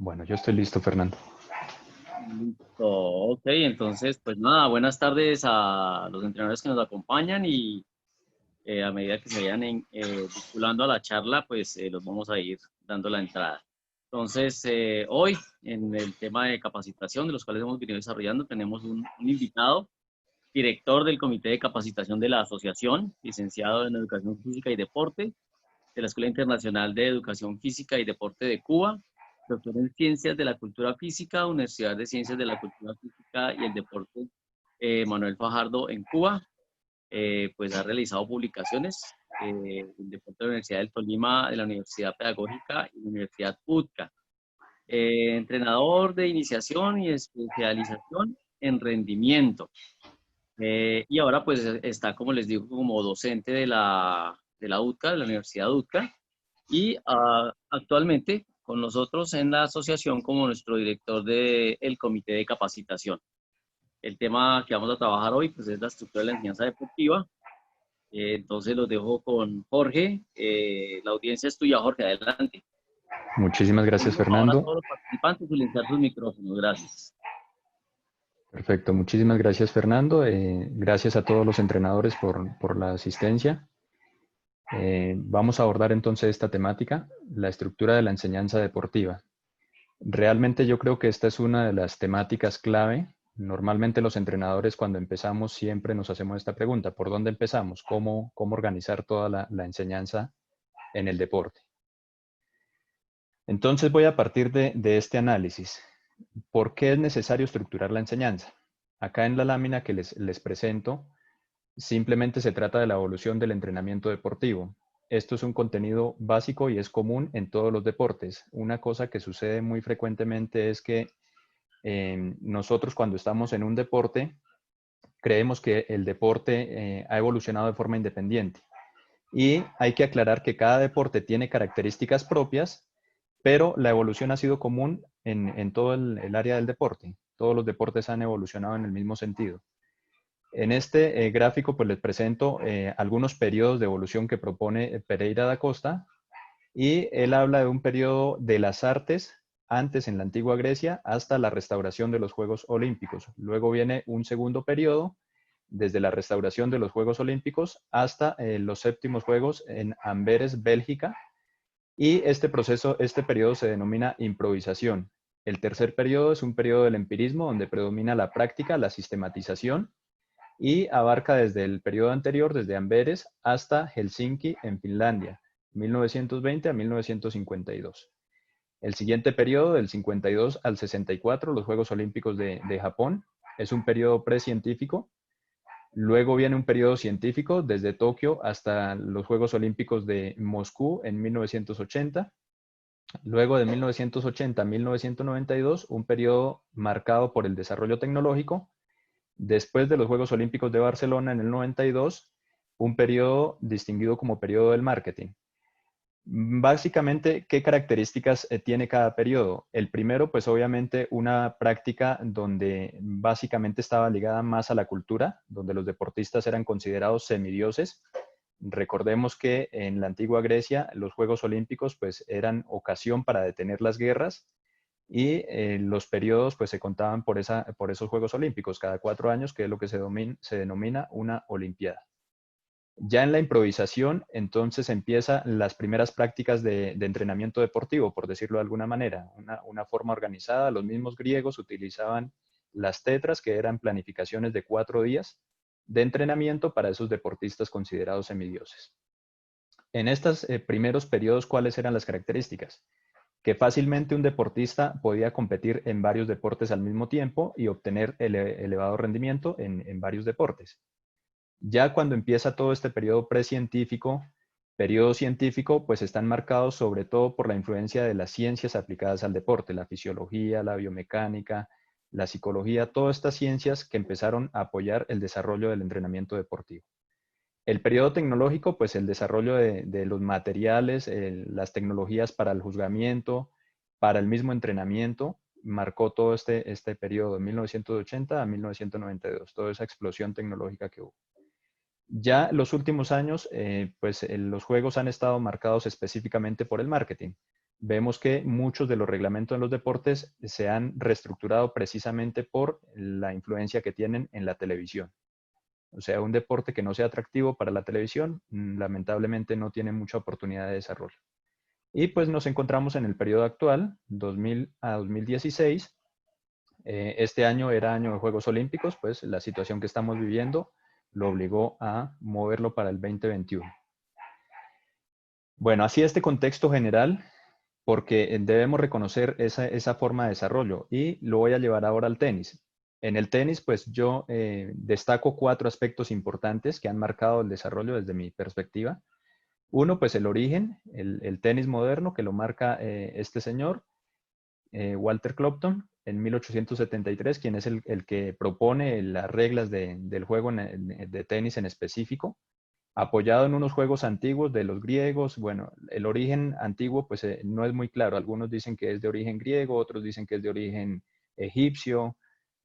Bueno, yo estoy listo, Fernando. Listo. Ok, entonces, pues nada, buenas tardes a los entrenadores que nos acompañan y a medida que se vayan vinculando a la charla, pues los vamos a ir dando la entrada. Entonces, hoy en el tema de capacitación, de los cuales hemos venido desarrollando, tenemos un invitado, director del Comité de Capacitación de la Asociación, licenciado en Educación Física y Deporte, de la Escuela Internacional de Educación Física y Deporte de Cuba, doctor en Ciencias de la Cultura Física, Universidad de Ciencias de la Cultura Física y el Deporte Manuel Fajardo en Cuba. Pues ha realizado publicaciones en deporte de la Universidad del Tolima, de la Universidad Pedagógica y la Universidad UTCA. Entrenador de iniciación y especialización en rendimiento. Y ahora pues está, como les digo, como docente de la UTCA, de la Universidad UTCA, y actualmente con nosotros en la asociación como nuestro director del comité de capacitación. El tema que vamos a trabajar hoy pues, es la estructura de la enseñanza deportiva. Entonces los dejo con Jorge. La audiencia es tuya, Jorge, adelante. Muchísimas gracias, Pido por favor a Fernando. todos los participantes silenciar sus micrófonos. Gracias. Perfecto, muchísimas gracias, Fernando. Gracias a todos los entrenadores por la asistencia. Vamos a abordar entonces esta temática, la estructura de la enseñanza deportiva. Realmente yo creo que esta es una de las temáticas clave. Normalmente los entrenadores cuando empezamos siempre nos hacemos esta pregunta: ¿por dónde empezamos? ¿Cómo organizar toda la enseñanza en el deporte? Entonces voy a partir de este análisis. ¿Por qué es necesario estructurar la enseñanza? Acá en la lámina que les presento, simplemente se trata de la evolución del entrenamiento deportivo. Esto es un contenido básico y es común en todos los deportes. Una cosa que sucede muy frecuentemente es que nosotros cuando estamos en un deporte, creemos que el deporte ha evolucionado de forma independiente. Y hay que aclarar que cada deporte tiene características propias, pero la evolución ha sido común en todo el área del deporte. Todos los deportes han evolucionado en el mismo sentido. En este gráfico pues les presento algunos periodos de evolución que propone Pereira da Costa, y él habla de un periodo de las artes antes en la antigua Grecia hasta la restauración de los Juegos Olímpicos. Luego viene un segundo periodo desde la restauración de los Juegos Olímpicos hasta los séptimos Juegos en Amberes, Bélgica, y este proceso, este periodo se denomina improvisación. El tercer periodo es un periodo del empirismo donde predomina la práctica, la sistematización, y abarca desde el periodo anterior, desde Amberes hasta Helsinki en Finlandia, 1920 a 1952. El siguiente periodo, del 52 al 64, los Juegos Olímpicos de Japón, es un periodo precientífico. Luego viene un periodo científico desde Tokio hasta los Juegos Olímpicos de Moscú en 1980. Luego de 1980 a 1992, un periodo marcado por el desarrollo tecnológico. Después de los Juegos Olímpicos de Barcelona en el 92, un periodo distinguido como periodo del marketing. Básicamente, ¿qué características tiene cada periodo? El primero, pues obviamente una práctica donde básicamente estaba ligada más a la cultura, donde los deportistas eran considerados semidioses. Recordemos que en la antigua Grecia los Juegos Olímpicos pues eran ocasión para detener las guerras, y los periodos pues se contaban por esos Juegos Olímpicos cada 4 años, que es lo que se denomina una Olimpiada. Ya en la improvisación, entonces empiezan las primeras prácticas de entrenamiento deportivo, por decirlo de alguna manera, una forma organizada. Los mismos griegos utilizaban las tetras, que eran planificaciones de 4 días de entrenamiento para esos deportistas considerados semidioses. En estos primeros periodos, ¿cuáles eran las características? Que fácilmente un deportista podía competir en varios deportes al mismo tiempo y obtener elevado rendimiento en varios deportes. Ya cuando empieza todo este periodo científico, pues están marcados sobre todo por la influencia de las ciencias aplicadas al deporte, la fisiología, la biomecánica, la psicología, todas estas ciencias que empezaron a apoyar el desarrollo del entrenamiento deportivo. El periodo tecnológico, pues el desarrollo de los materiales, las tecnologías para el juzgamiento, para el mismo entrenamiento, marcó todo este periodo de 1980 a 1992, toda esa explosión tecnológica que hubo. Ya los últimos años, pues los juegos han estado marcados específicamente por el marketing. Vemos que muchos de los reglamentos en los deportes se han reestructurado precisamente por la influencia que tienen en la televisión. O sea, un deporte que no sea atractivo para la televisión, lamentablemente no tiene mucha oportunidad de desarrollo. Y pues nos encontramos en el periodo actual, 2000 a 2016. Este año era año de Juegos Olímpicos, pues la situación que estamos viviendo lo obligó a moverlo para el 2021. Bueno, así este contexto general, porque debemos reconocer esa forma de desarrollo y lo voy a llevar ahora al tenis. En el tenis, pues yo destaco 4 aspectos importantes que han marcado el desarrollo desde mi perspectiva. Uno, pues el origen, el tenis moderno que lo marca este señor, Walter Clopton, en 1873, quien es el que propone las reglas del juego de tenis en específico, apoyado en unos juegos antiguos de los griegos. Bueno, el origen antiguo pues no es muy claro. Algunos dicen que es de origen griego, otros dicen que es de origen egipcio,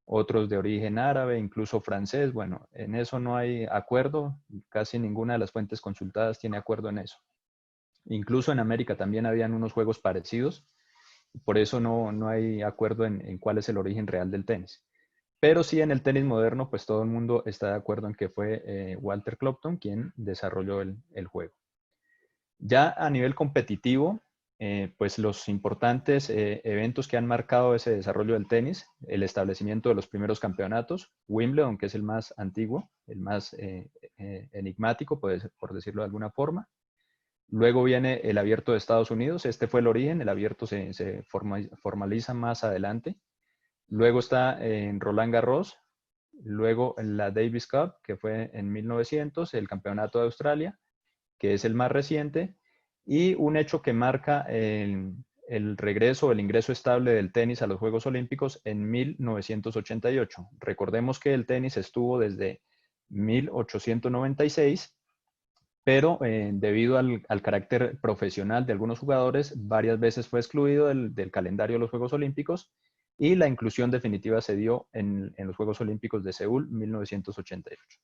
otros de origen árabe, incluso francés. Bueno, en eso no hay acuerdo. Casi ninguna de las fuentes consultadas tiene acuerdo en eso. Incluso en América también habían unos juegos parecidos. Por eso no hay acuerdo en cuál es el origen real del tenis. Pero sí, en el tenis moderno, pues todo el mundo está de acuerdo en que fue Walter Clopton quien desarrolló el juego. Ya a nivel competitivo, pues los importantes eventos que han marcado ese desarrollo del tenis, el establecimiento de los primeros campeonatos, Wimbledon, que es el más antiguo, el más enigmático, por decirlo de alguna forma. Luego viene el Abierto de Estados Unidos, este fue el origen, el Abierto se formaliza más adelante. Luego está en Roland Garros, luego la Davis Cup, que fue en 1900, el Campeonato de Australia, que es el más reciente, y un hecho que marca el regreso, el ingreso estable del tenis a los Juegos Olímpicos en 1988. Recordemos que el tenis estuvo desde 1896, pero debido al carácter profesional de algunos jugadores, varias veces fue excluido del calendario de los Juegos Olímpicos y la inclusión definitiva se dio en los Juegos Olímpicos de Seúl 1988.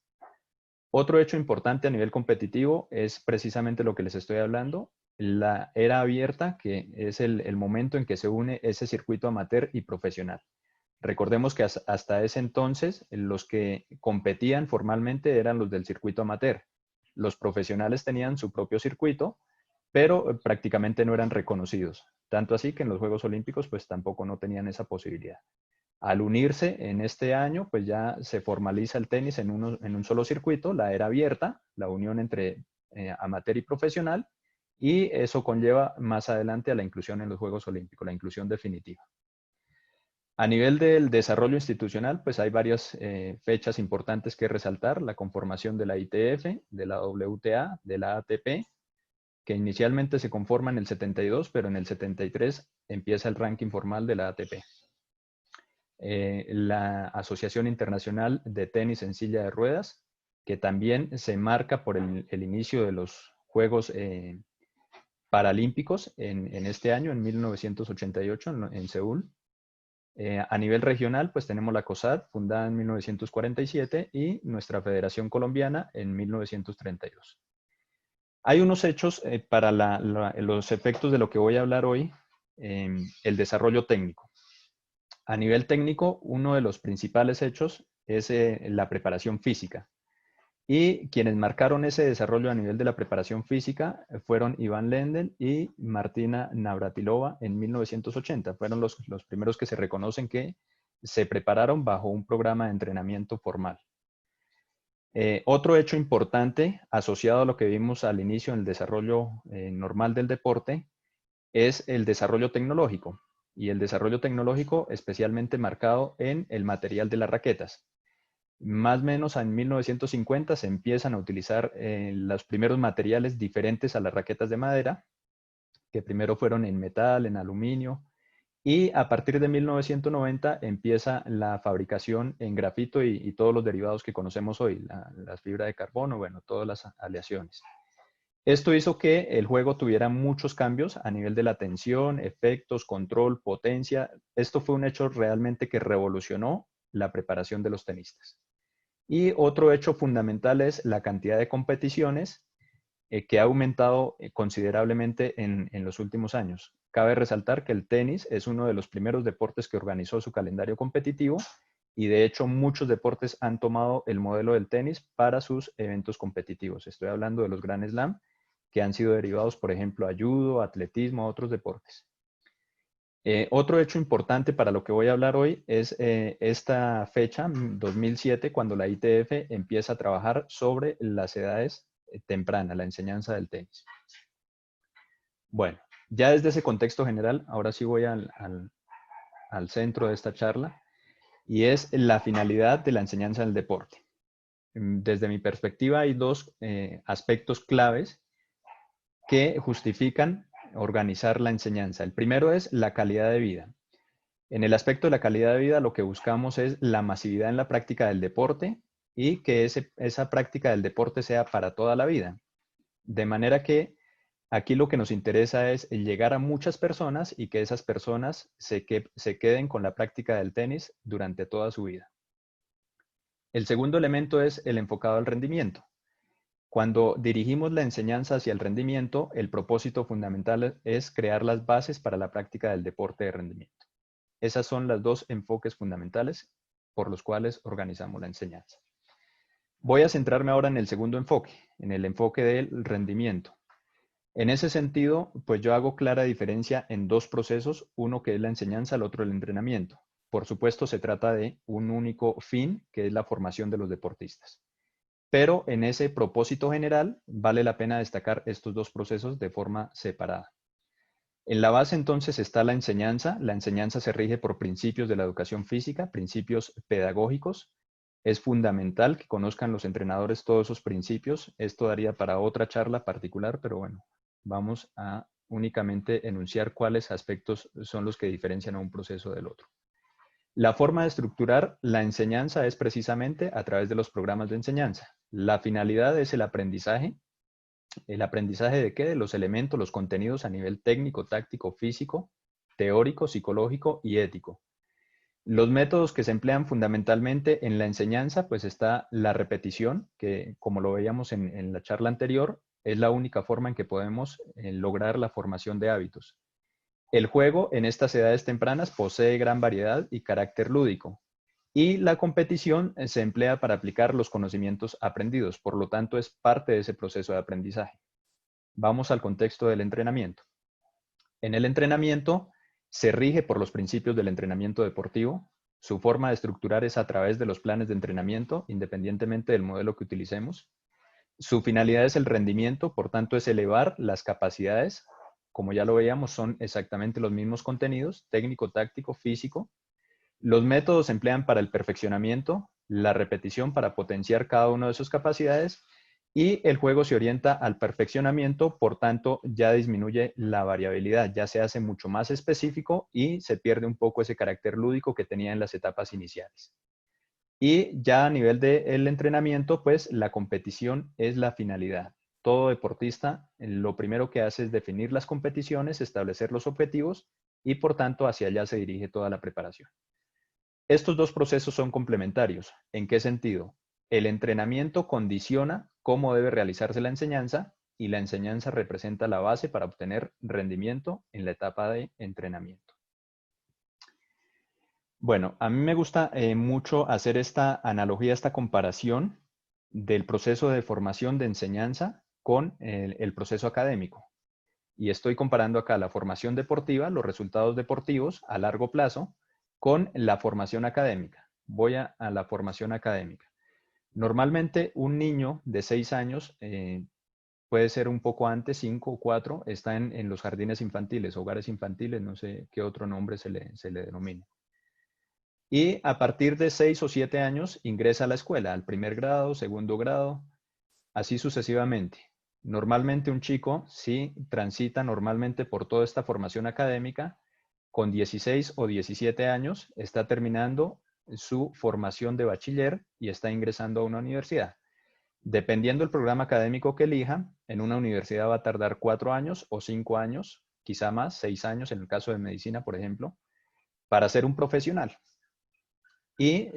Otro hecho importante a nivel competitivo es precisamente lo que les estoy hablando, la era abierta, que es el momento en que se une ese circuito amateur y profesional. Recordemos que hasta ese entonces los que competían formalmente eran los del circuito amateur. Los profesionales tenían su propio circuito, pero prácticamente no eran reconocidos. Tanto así que en los Juegos Olímpicos pues tampoco no tenían esa posibilidad. Al unirse en este año, pues ya se formaliza el tenis en un solo circuito, la era abierta, la unión entre amateur y profesional, y eso conlleva más adelante a la inclusión en los Juegos Olímpicos, la inclusión definitiva. A nivel del desarrollo institucional, pues hay varias fechas importantes que resaltar, la conformación de la ITF, de la WTA, de la ATP, que inicialmente se conforma en el 72, pero en el 73 empieza el ranking formal de la ATP. La Asociación Internacional de Tenis en Silla de Ruedas, que también se marca por el inicio de los Juegos Paralímpicos en este año, en 1988, en Seúl. A nivel regional, pues tenemos la COSAD, fundada en 1947, y nuestra Federación Colombiana en 1932. Hay unos hechos para los efectos de lo que voy a hablar hoy, el desarrollo técnico. A nivel técnico, uno de los principales hechos es la preparación física. Y quienes marcaron ese desarrollo a nivel de la preparación física fueron Iván Lendl y Martina Navratilova en 1980. Fueron los primeros que se reconocen que se prepararon bajo un programa de entrenamiento formal. Otro hecho importante asociado a lo que vimos al inicio en el desarrollo normal del deporte es el desarrollo tecnológico. Y el desarrollo tecnológico especialmente marcado en el material de las raquetas. Más o menos en 1950 se empiezan a utilizar los primeros materiales diferentes a las raquetas de madera, que primero fueron en metal, en aluminio, y a partir de 1990 empieza la fabricación en grafito y todos los derivados que conocemos hoy, las fibras de carbono, bueno, todas las aleaciones. Esto hizo que el juego tuviera muchos cambios a nivel de la tensión, efectos, control, potencia. Esto fue un hecho realmente que revolucionó la preparación de los tenistas. Y otro hecho fundamental es la cantidad de competiciones que ha aumentado considerablemente en los últimos años. Cabe resaltar que el tenis es uno de los primeros deportes que organizó su calendario competitivo y de hecho muchos deportes han tomado el modelo del tenis para sus eventos competitivos. Estoy hablando de los Grand Slam, que han sido derivados, por ejemplo, a judo, atletismo, a otros deportes. Otro hecho importante para lo que voy a hablar hoy es esta fecha, 2007, cuando la ITF empieza a trabajar sobre las edades tempranas, la enseñanza del tenis. Bueno, ya desde ese contexto general, ahora sí voy al centro de esta charla, y es la finalidad de la enseñanza del deporte. Desde mi perspectiva hay dos aspectos claves que justifican organizar la enseñanza. El primero es la calidad de vida. En el aspecto de la calidad de vida, lo que buscamos es la masividad en la práctica del deporte y que esa práctica del deporte sea para toda la vida. De manera que aquí lo que nos interesa es llegar a muchas personas y que esas personas se queden con la práctica del tenis durante toda su vida. El segundo elemento es el enfocado al rendimiento. Cuando dirigimos la enseñanza hacia el rendimiento, el propósito fundamental es crear las bases para la práctica del deporte de rendimiento. Esas son los dos enfoques fundamentales por los cuales organizamos la enseñanza. Voy a centrarme ahora en el segundo enfoque, en el enfoque del rendimiento. En ese sentido, pues yo hago clara diferencia en dos procesos, uno que es la enseñanza, el otro el entrenamiento. Por supuesto, se trata de un único fin, que es la formación de los deportistas. Pero en ese propósito general, vale la pena destacar estos dos procesos de forma separada. En la base entonces está la enseñanza. La enseñanza se rige por principios de la educación física, principios pedagógicos. Es fundamental que conozcan los entrenadores todos esos principios. Esto daría para otra charla particular, pero bueno, vamos a únicamente enunciar cuáles aspectos son los que diferencian a un proceso del otro. La forma de estructurar la enseñanza es precisamente a través de los programas de enseñanza. La finalidad es el aprendizaje. ¿El aprendizaje de qué? De los elementos, los contenidos a nivel técnico, táctico, físico, teórico, psicológico y ético. Los métodos que se emplean fundamentalmente en la enseñanza, pues está la repetición, que como lo veíamos en la charla anterior, es la única forma en que podemos lograr la formación de hábitos. El juego en estas edades tempranas posee gran variedad y carácter lúdico. Y la competición se emplea para aplicar los conocimientos aprendidos, por lo tanto es parte de ese proceso de aprendizaje. Vamos al contexto del entrenamiento. En el entrenamiento se rige por los principios del entrenamiento deportivo. Su forma de estructurar es a través de los planes de entrenamiento, independientemente del modelo que utilicemos. Su finalidad es el rendimiento, por tanto es elevar las capacidades. Como ya lo veíamos, son exactamente los mismos contenidos, técnico, táctico, físico. Los métodos se emplean para el perfeccionamiento, la repetición para potenciar cada una de sus capacidades y el juego se orienta al perfeccionamiento, por tanto ya disminuye la variabilidad, ya se hace mucho más específico y se pierde un poco ese carácter lúdico que tenía en las etapas iniciales. Y ya a nivel del entrenamiento, pues la competición es la finalidad. Todo deportista lo primero que hace es definir las competiciones, establecer los objetivos y por tanto hacia allá se dirige toda la preparación. Estos dos procesos son complementarios. ¿En qué sentido? El entrenamiento condiciona cómo debe realizarse la enseñanza y la enseñanza representa la base para obtener rendimiento en la etapa de entrenamiento. Bueno, a mí me gusta mucho hacer esta analogía, esta comparación del proceso de formación de enseñanza con el proceso académico. Y estoy comparando acá la formación deportiva, los resultados deportivos a largo plazo, con la formación académica. Voy a la formación académica. Normalmente un niño de 6 años, puede ser un poco antes, 5 o 4, está en los jardines infantiles, hogares infantiles, no sé qué otro nombre se le denomina. Y a partir de 6 o 7 años ingresa a la escuela, al primer grado, segundo grado, así sucesivamente. Normalmente un chico sí transita normalmente por toda esta formación académica, con 16 o 17 años está terminando su formación de bachiller y está ingresando a una universidad. Dependiendo del programa académico que elija, en una universidad va a tardar 4 años o 5 años, quizá más, 6 años en el caso de medicina, por ejemplo, para ser un profesional. Y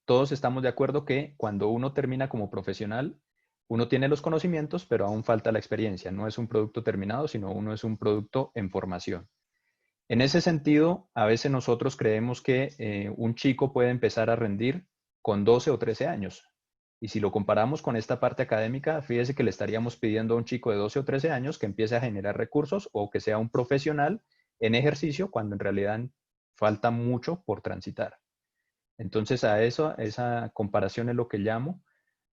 todos estamos de acuerdo que cuando uno termina como profesional, uno tiene los conocimientos, pero aún falta la experiencia. No es un producto terminado, sino uno es un producto en formación. En ese sentido, a veces nosotros creemos que un chico puede empezar a rendir con 12 o 13 años. Y si lo comparamos con esta parte académica, fíjese que le estaríamos pidiendo a un chico de 12 o 13 años que empiece a generar recursos o que sea un profesional en ejercicio cuando en realidad falta mucho por transitar. Entonces a eso, esa comparación es lo que llamo,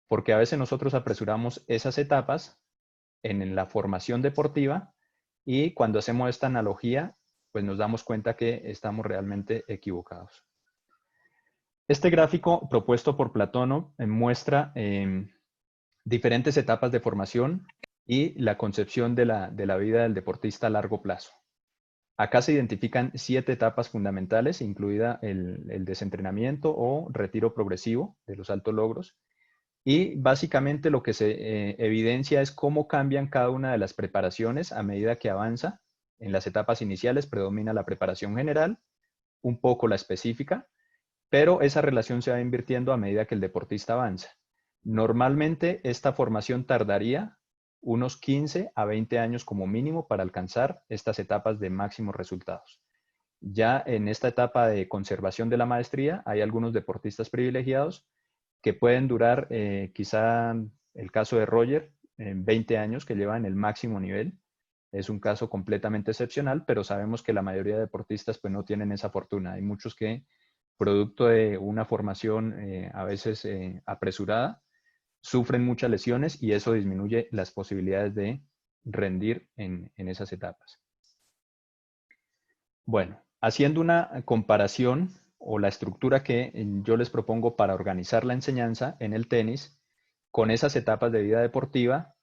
porque a veces nosotros apresuramos esas etapas en la formación deportiva y cuando hacemos esta analogía, pues nos damos cuenta que estamos realmente equivocados. Este gráfico propuesto por Platono muestra diferentes etapas de formación y la concepción de la vida del deportista a largo plazo. Acá se identifican 7 etapas fundamentales, incluida el desentrenamiento o retiro progresivo de los altos logros. Y básicamente lo que se evidencia es cómo cambian cada una de las preparaciones a medida que avanza. En las etapas iniciales predomina la preparación general, un poco la específica, pero esa relación se va invirtiendo a medida que el deportista avanza. Normalmente esta formación tardaría unos 15 a 20 años como mínimo para alcanzar estas etapas de máximos resultados. Ya en esta etapa de conservación de la maestría hay algunos deportistas privilegiados que pueden durar, quizá el caso de Roger, 20 años que lleva en el máximo nivel. Es un caso completamente excepcional, pero sabemos que la mayoría de deportistas pues no tienen esa fortuna. Hay muchos que, producto de una formación a veces apresurada, sufren muchas lesiones y eso disminuye las posibilidades de rendir en esas etapas. Bueno, haciendo una comparación o la estructura que yo les propongo para organizar la enseñanza en el tenis con esas etapas de vida deportiva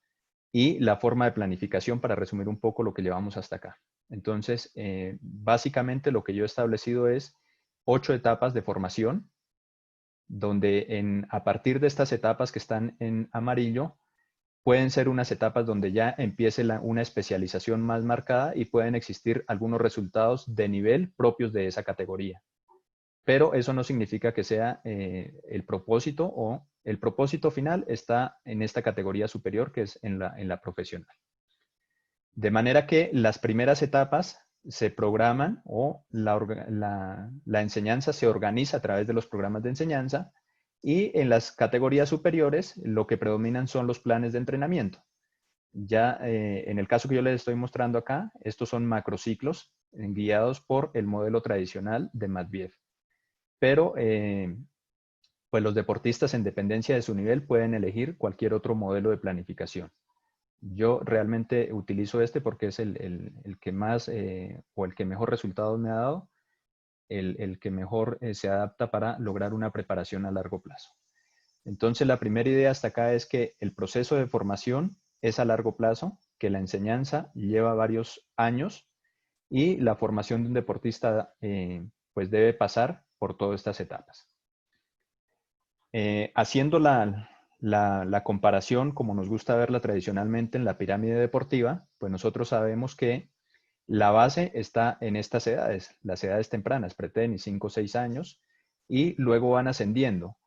y la forma de planificación para resumir un poco lo que llevamos hasta acá. Entonces, básicamente lo que yo he establecido es 8 etapas de formación, donde a partir de estas etapas que están en amarillo, pueden ser unas etapas donde ya empiece una especialización más marcada y pueden existir algunos resultados de nivel propios de esa categoría. Pero eso no significa que sea el propósito o el propósito final está en esta categoría superior que es en la profesional. De manera que las primeras etapas se programan o la enseñanza se organiza a través de los programas de enseñanza y en las categorías superiores lo que predominan son los planes de entrenamiento. Ya en el caso que yo les estoy mostrando acá, estos son macrociclos guiados por el modelo tradicional de Matveev. Pero pues los deportistas en dependencia de su nivel pueden elegir cualquier otro modelo de planificación. Yo realmente utilizo este porque es el que más o el que mejor resultados me ha dado, el que mejor se adapta para lograr una preparación a largo plazo. Entonces, la primera idea hasta acá es que el proceso de formación es a largo plazo, que la enseñanza lleva varios años y la formación de un deportista pues debe pasar por todas estas etapas. Haciendo la comparación, como nos gusta verla tradicionalmente en la pirámide deportiva, pues nosotros sabemos que la base está en estas edades, las edades tempranas, pretenis, 5 o 6 años, y luego van ascendiendo.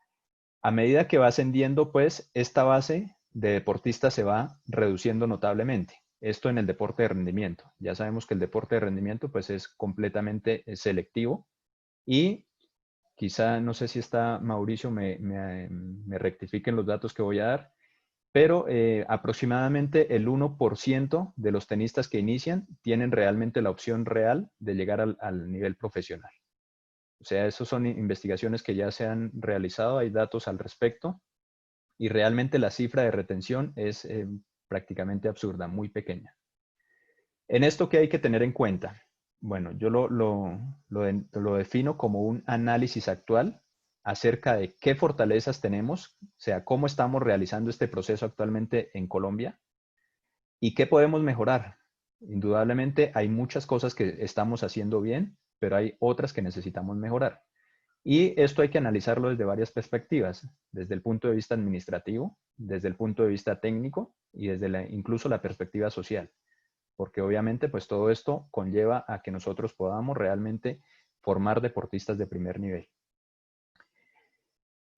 A medida que va ascendiendo, pues esta base de deportistas se va reduciendo notablemente. Esto en el deporte de rendimiento. Ya sabemos que el deporte de rendimiento pues es completamente selectivo y quizá, no sé si está Mauricio, me rectifiquen los datos que voy a dar, pero aproximadamente el 1% de los tenistas que inician tienen realmente la opción real de llegar al nivel profesional. O sea, esas son investigaciones que ya se han realizado, hay datos al respecto y realmente la cifra de retención es prácticamente absurda, muy pequeña. En esto, ¿qué hay que tener en cuenta? Bueno, yo lo defino como un análisis actual acerca de qué fortalezas tenemos, o sea, cómo estamos realizando este proceso actualmente en Colombia y qué podemos mejorar. Indudablemente hay muchas cosas que estamos haciendo bien, pero hay otras que necesitamos mejorar. Y esto hay que analizarlo desde varias perspectivas, desde el punto de vista administrativo, desde el punto de vista técnico y desde incluso la perspectiva social, porque obviamente pues todo esto conlleva a que nosotros podamos realmente formar deportistas de primer nivel.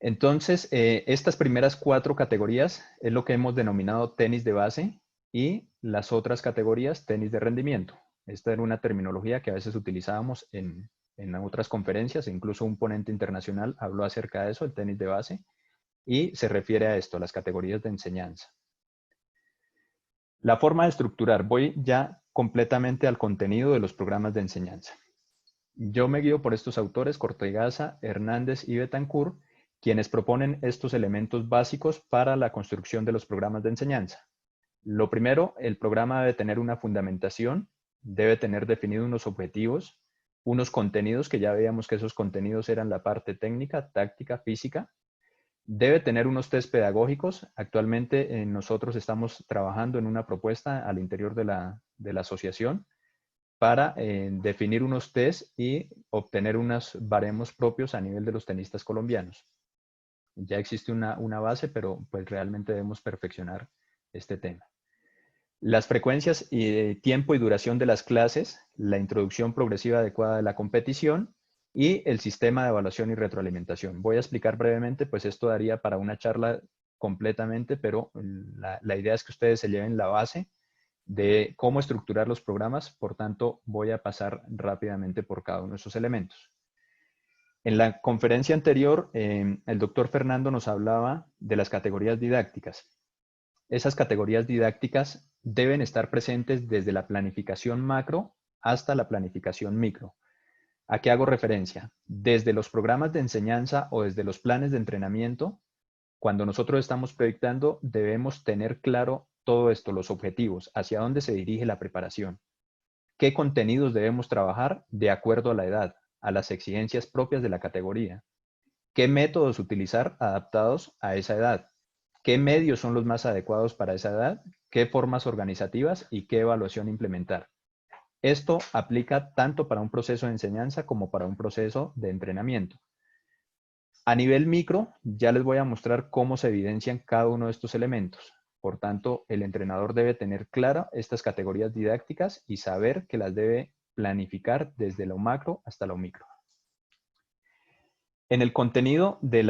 Entonces, estas primeras 4 categorías es lo que hemos denominado tenis de base y las otras categorías tenis de rendimiento. Esta era una terminología que a veces utilizábamos en otras conferencias, incluso un ponente internacional habló acerca de eso, el tenis de base, y se refiere a esto, a las categorías de enseñanza. La forma de estructurar, voy ya completamente al contenido de los programas de enseñanza. Yo me guío por estos autores, Cortegaza, Hernández y Betancourt, quienes proponen estos elementos básicos para la construcción de los programas de enseñanza. Lo primero, el programa debe tener una fundamentación, debe tener definidos unos objetivos, unos contenidos, que ya veíamos que esos contenidos eran la parte técnica, táctica, física. Debe tener unos test pedagógicos. Actualmente nosotros estamos trabajando en una propuesta al interior de la asociación para definir unos test y obtener unos baremos propios a nivel de los tenistas colombianos. Ya existe una base, pero pues realmente debemos perfeccionar este tema. Las frecuencias y tiempo y duración de las clases, la introducción progresiva adecuada de la competición y el sistema de evaluación y retroalimentación. Voy a explicar brevemente, pues esto daría para una charla completamente, pero la idea es que ustedes se lleven la base de cómo estructurar los programas, por tanto voy a pasar rápidamente por cada uno de esos elementos. En la conferencia anterior, el doctor Fernando nos hablaba de las categorías didácticas. Esas categorías didácticas deben estar presentes desde la planificación macro hasta la planificación micro. ¿A qué hago referencia? Desde los programas de enseñanza o desde los planes de entrenamiento, cuando nosotros estamos proyectando, debemos tener claro todo esto, los objetivos, hacia dónde se dirige la preparación, qué contenidos debemos trabajar de acuerdo a la edad, a las exigencias propias de la categoría, qué métodos utilizar adaptados a esa edad, qué medios son los más adecuados para esa edad, qué formas organizativas y qué evaluación implementar. Esto aplica tanto para un proceso de enseñanza como para un proceso de entrenamiento. A nivel micro, ya les voy a mostrar cómo se evidencian cada uno de estos elementos. Por tanto, el entrenador debe tener claras estas categorías didácticas y saber que las debe planificar desde lo macro hasta lo micro. En el contenido de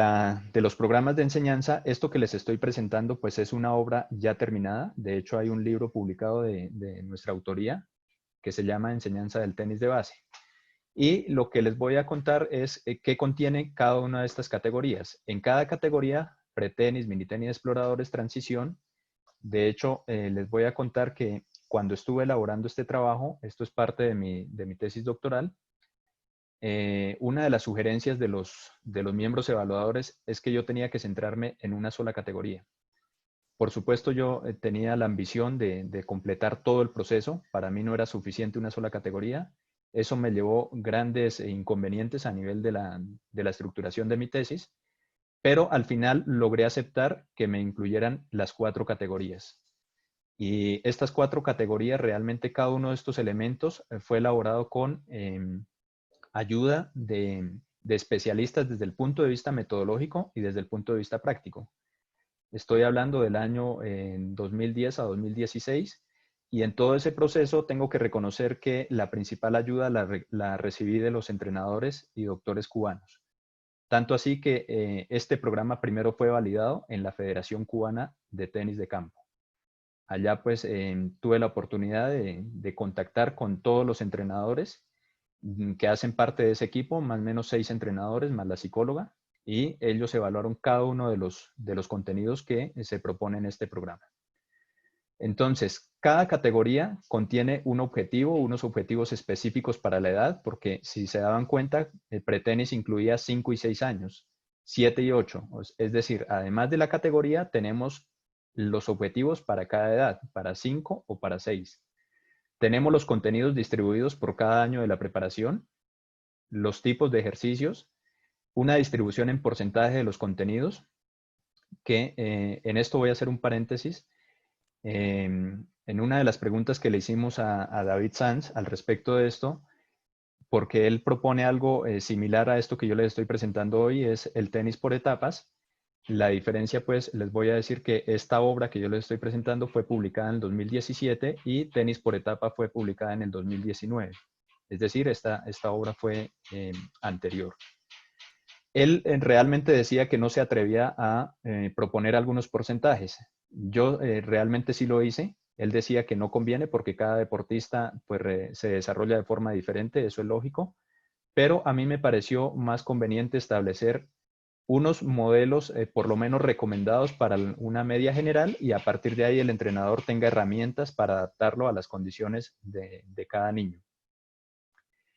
los programas de enseñanza, esto que les estoy presentando pues es una obra ya terminada. De hecho, hay un libro publicado de nuestra autoría que se llama Enseñanza del tenis de base. Y lo que les voy a contar es qué contiene cada una de estas categorías. En cada categoría, pretenis, minitenis, exploradores, transición. De hecho, les voy a contar que cuando estuve elaborando este trabajo, esto es parte de mi tesis doctoral, una de las sugerencias de los miembros evaluadores es que yo tenía que centrarme en una sola categoría. Por supuesto, yo tenía la ambición de completar todo el proceso. Para mí no era suficiente una sola categoría. Eso me llevó grandes inconvenientes a nivel de la estructuración de mi tesis, pero al final logré aceptar que me incluyeran las 4 categorías. Y estas 4 categorías, realmente cada uno de estos elementos fue elaborado con ayuda de especialistas desde el punto de vista metodológico y desde el punto de vista práctico. Estoy hablando del año 2010 a 2016 y en todo ese proceso tengo que reconocer que la principal ayuda la recibí de los entrenadores y doctores cubanos. Tanto así que este programa primero fue validado en la Federación Cubana de Tenis de Campo. Allá pues tuve la oportunidad de contactar con todos los entrenadores que hacen parte de ese equipo, más o menos 6 entrenadores, más la psicóloga, y ellos evaluaron cada uno de los contenidos que se propone en este programa. Entonces, cada categoría contiene un objetivo, unos objetivos específicos para la edad, porque si se daban cuenta, el pretenis incluía 5 y 6 años, 7 y 8. Es decir, además de la categoría, tenemos los objetivos para cada edad, para 5 o para 6. Tenemos los contenidos distribuidos por cada año de la preparación, los tipos de ejercicios, una distribución en porcentaje de los contenidos, que en esto voy a hacer un paréntesis. En una de las preguntas que le hicimos a David Sanz al respecto de esto, porque él propone algo similar a esto que yo les estoy presentando hoy, es el tenis por etapas. La diferencia, pues, les voy a decir que esta obra que yo les estoy presentando fue publicada en el 2017 y Tenis por etapa fue publicada en el 2019. Es decir, esta obra fue anterior. Él realmente decía que no se atrevía a proponer algunos porcentajes. Yo realmente sí lo hice. Él decía que no conviene porque cada deportista pues, se desarrolla de forma diferente, eso es lógico, pero a mí me pareció más conveniente establecer unos modelos por lo menos recomendados para una media general y a partir de ahí el entrenador tenga herramientas para adaptarlo a las condiciones de cada niño.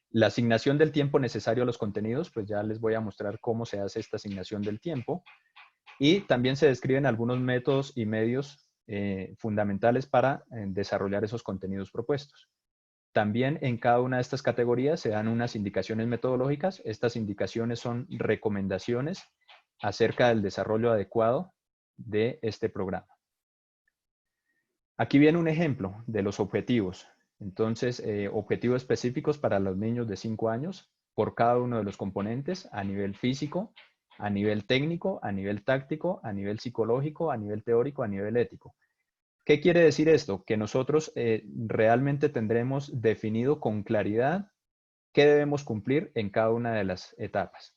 La asignación del tiempo necesario a los contenidos, pues ya les voy a mostrar cómo se hace esta asignación del tiempo. Y también se describen algunos métodos y medios fundamentales para desarrollar esos contenidos propuestos. También en cada una de estas categorías se dan unas indicaciones metodológicas. Estas indicaciones son recomendaciones acerca del desarrollo adecuado de este programa. Aquí viene un ejemplo de los objetivos. Entonces, objetivos específicos para los niños de 5 años por cada uno de los componentes a nivel físico, a nivel técnico, a nivel táctico, a nivel psicológico, a nivel teórico, a nivel ético. ¿Qué quiere decir esto? Que nosotros realmente tendremos definido con claridad qué debemos cumplir en cada una de las etapas.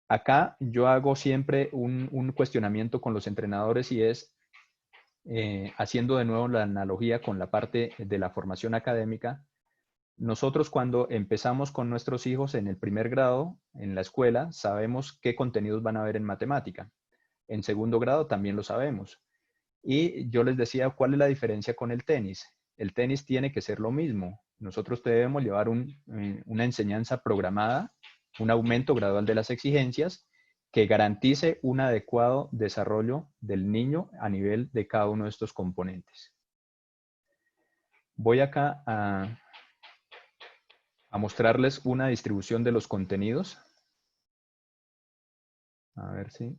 Acá yo hago siempre un cuestionamiento con los entrenadores y es, haciendo de nuevo la analogía con la parte de la formación académica, nosotros cuando empezamos con nuestros hijos en el primer grado, en la escuela, sabemos qué contenidos van a haber en matemática. En segundo grado también lo sabemos. Y yo les decía, ¿cuál es la diferencia con el tenis? El tenis tiene que ser lo mismo. Nosotros debemos llevar una enseñanza programada, un aumento gradual de las exigencias que garantice un adecuado desarrollo del niño a nivel de cada uno de estos componentes. Voy acá a mostrarles una distribución de los contenidos. A ver si...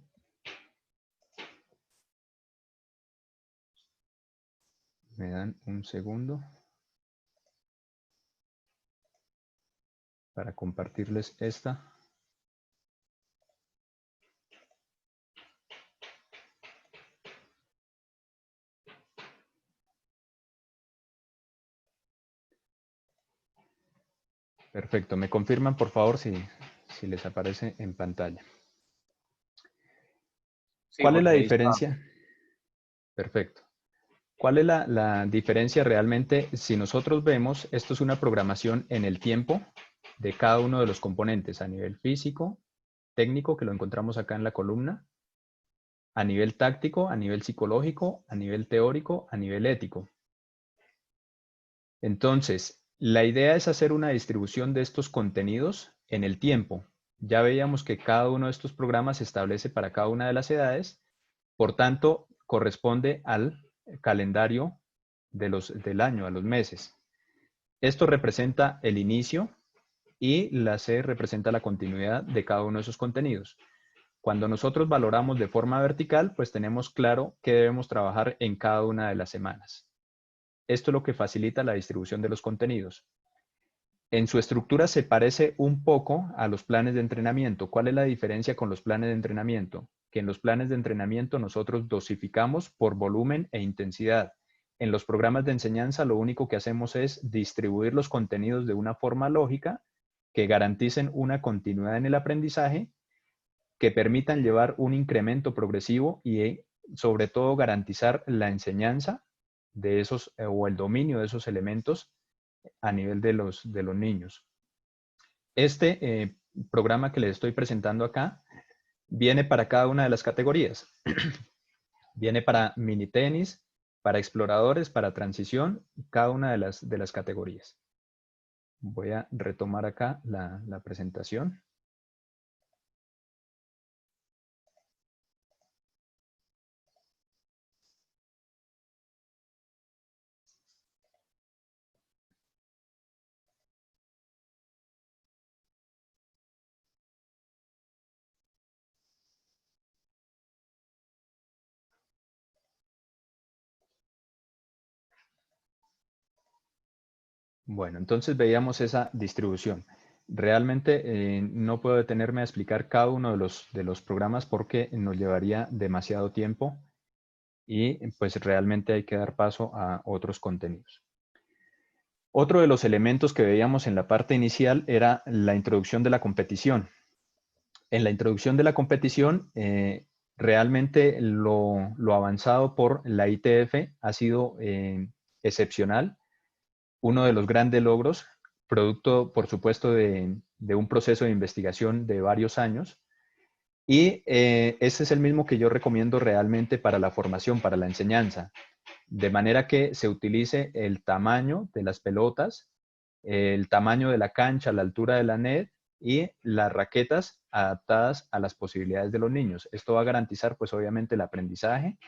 me dan un segundo para compartirles esta. Perfecto. Me confirman, por favor, si les aparece en pantalla. Sí, ¿Cuál es la Jorge, ahí está. diferencia? Perfecto. ¿Cuál es la diferencia realmente? Si nosotros vemos, esto es una programación en el tiempo de cada uno de los componentes a nivel físico, técnico, que lo encontramos acá en la columna, a nivel táctico, a nivel psicológico, a nivel teórico, a nivel ético. Entonces, la idea es hacer una distribución de estos contenidos en el tiempo. Ya veíamos que cada uno de estos programas se establece para cada una de las edades, por tanto, corresponde al calendario del año, a los meses. Esto representa el inicio y la C representa la continuidad de cada uno de esos contenidos. Cuando nosotros valoramos de forma vertical, pues tenemos claro que debemos trabajar en cada una de las semanas. Esto es lo que facilita la distribución de los contenidos. En su estructura se parece un poco a los planes de entrenamiento. ¿Cuál es la diferencia con los planes de entrenamiento? Que en los planes de entrenamiento nosotros dosificamos por volumen e intensidad. En los programas de enseñanza lo único que hacemos es distribuir los contenidos de una forma lógica que garanticen una continuidad en el aprendizaje, que permitan llevar un incremento progresivo y sobre todo garantizar la enseñanza de esos o el dominio de esos elementos a nivel de los niños. Este programa que les estoy presentando acá viene para cada una de las categorías. Viene para mini tenis, para exploradores, para transición, cada una de las categorías. Voy a retomar acá la presentación. Bueno, entonces veíamos esa distribución. Realmente no puedo detenerme a explicar cada uno de los programas porque nos llevaría demasiado tiempo y pues realmente hay que dar paso a otros contenidos. Otro de los elementos que veíamos en la parte inicial era la introducción de la competición. En la introducción de la competición, realmente lo avanzado por la ITF ha sido excepcional. Uno de los grandes logros, producto, por supuesto, de un proceso de investigación de varios años. Y ese es el mismo que yo recomiendo realmente para la formación, para la enseñanza. De manera que se utilice el tamaño de las pelotas, el tamaño de la cancha, la altura de la net y las raquetas adaptadas a las posibilidades de los niños. Esto va a garantizar, pues obviamente, el aprendizaje,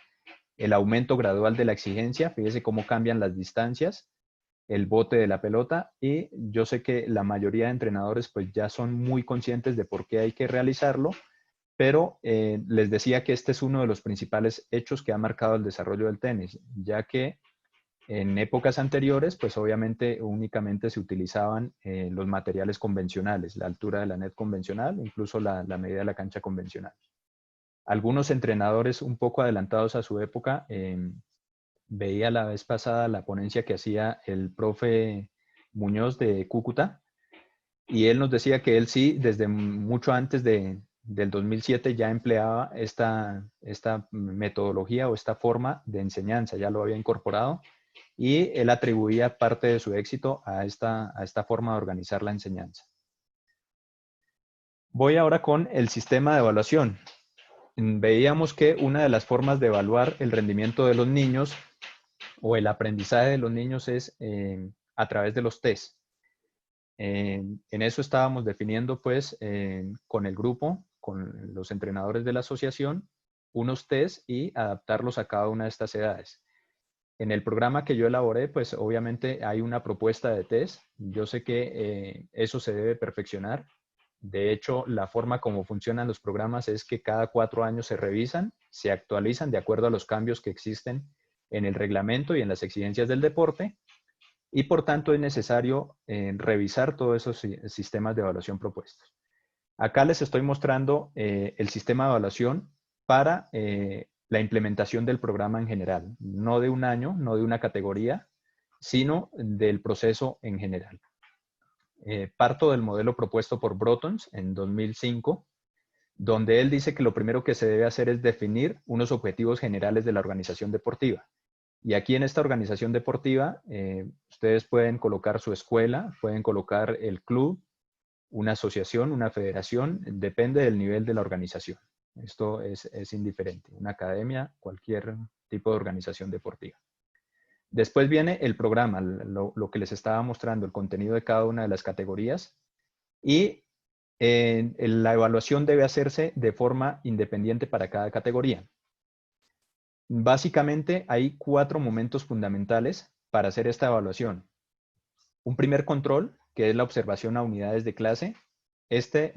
el aumento gradual de la exigencia, fíjese cómo cambian las distancias, el bote de la pelota, y yo sé que la mayoría de entrenadores pues ya son muy conscientes de por qué hay que realizarlo, pero les decía que este es uno de los principales hechos que ha marcado el desarrollo del tenis, ya que en épocas anteriores, pues obviamente únicamente se utilizaban los materiales convencionales, la altura de la net convencional, incluso la medida de la cancha convencional. Algunos entrenadores un poco adelantados a su época, veía la vez pasada la ponencia que hacía el profe Muñoz de Cúcuta, y él nos decía que él sí, desde mucho antes del 2007 ya empleaba esta metodología o esta forma de enseñanza, ya lo había incorporado, y él atribuía parte de su éxito a esta forma de organizar la enseñanza. Voy ahora con el sistema de evaluación. Veíamos que una de las formas de evaluar el rendimiento de los niños o el aprendizaje de los niños es a través de los test. En eso estábamos definiendo pues con el grupo, con los entrenadores de la asociación, unos test y adaptarlos a cada una de estas edades. En el programa que yo elaboré, pues obviamente hay una propuesta de test. Yo sé que eso se debe perfeccionar. De hecho, la forma como funcionan los programas es que cada 4 años se revisan, se actualizan de acuerdo a los cambios que existen en el reglamento y en las exigencias del deporte, y por tanto es necesario revisar todos esos sistemas de evaluación propuestos. Acá les estoy mostrando el sistema de evaluación para la implementación del programa en general, no de un año, no de una categoría, sino del proceso en general. Parto del modelo propuesto por Brotons en 2005, donde él dice que lo primero que se debe hacer es definir unos objetivos generales de la organización deportiva. Y aquí en esta organización deportiva, ustedes pueden colocar su escuela, pueden colocar el club, una asociación, una federación, depende del nivel de la organización. Esto es indiferente, una academia, cualquier tipo de organización deportiva. Después viene el programa, lo que les estaba mostrando, el contenido de cada una de las categorías, y la evaluación debe hacerse de forma independiente para cada categoría. Básicamente hay 4 momentos fundamentales para hacer esta evaluación. Un primer control, que es la observación a unidades de clase. Este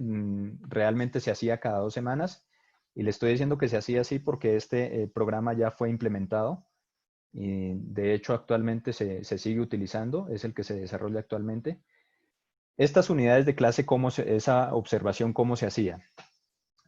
realmente se hacía cada 2 semanas, y le estoy diciendo que se hacía así porque este programa ya fue implementado y de hecho actualmente se sigue utilizando, es el que se desarrolla actualmente. Estas unidades de clase, esa observación, ¿cómo se hacía?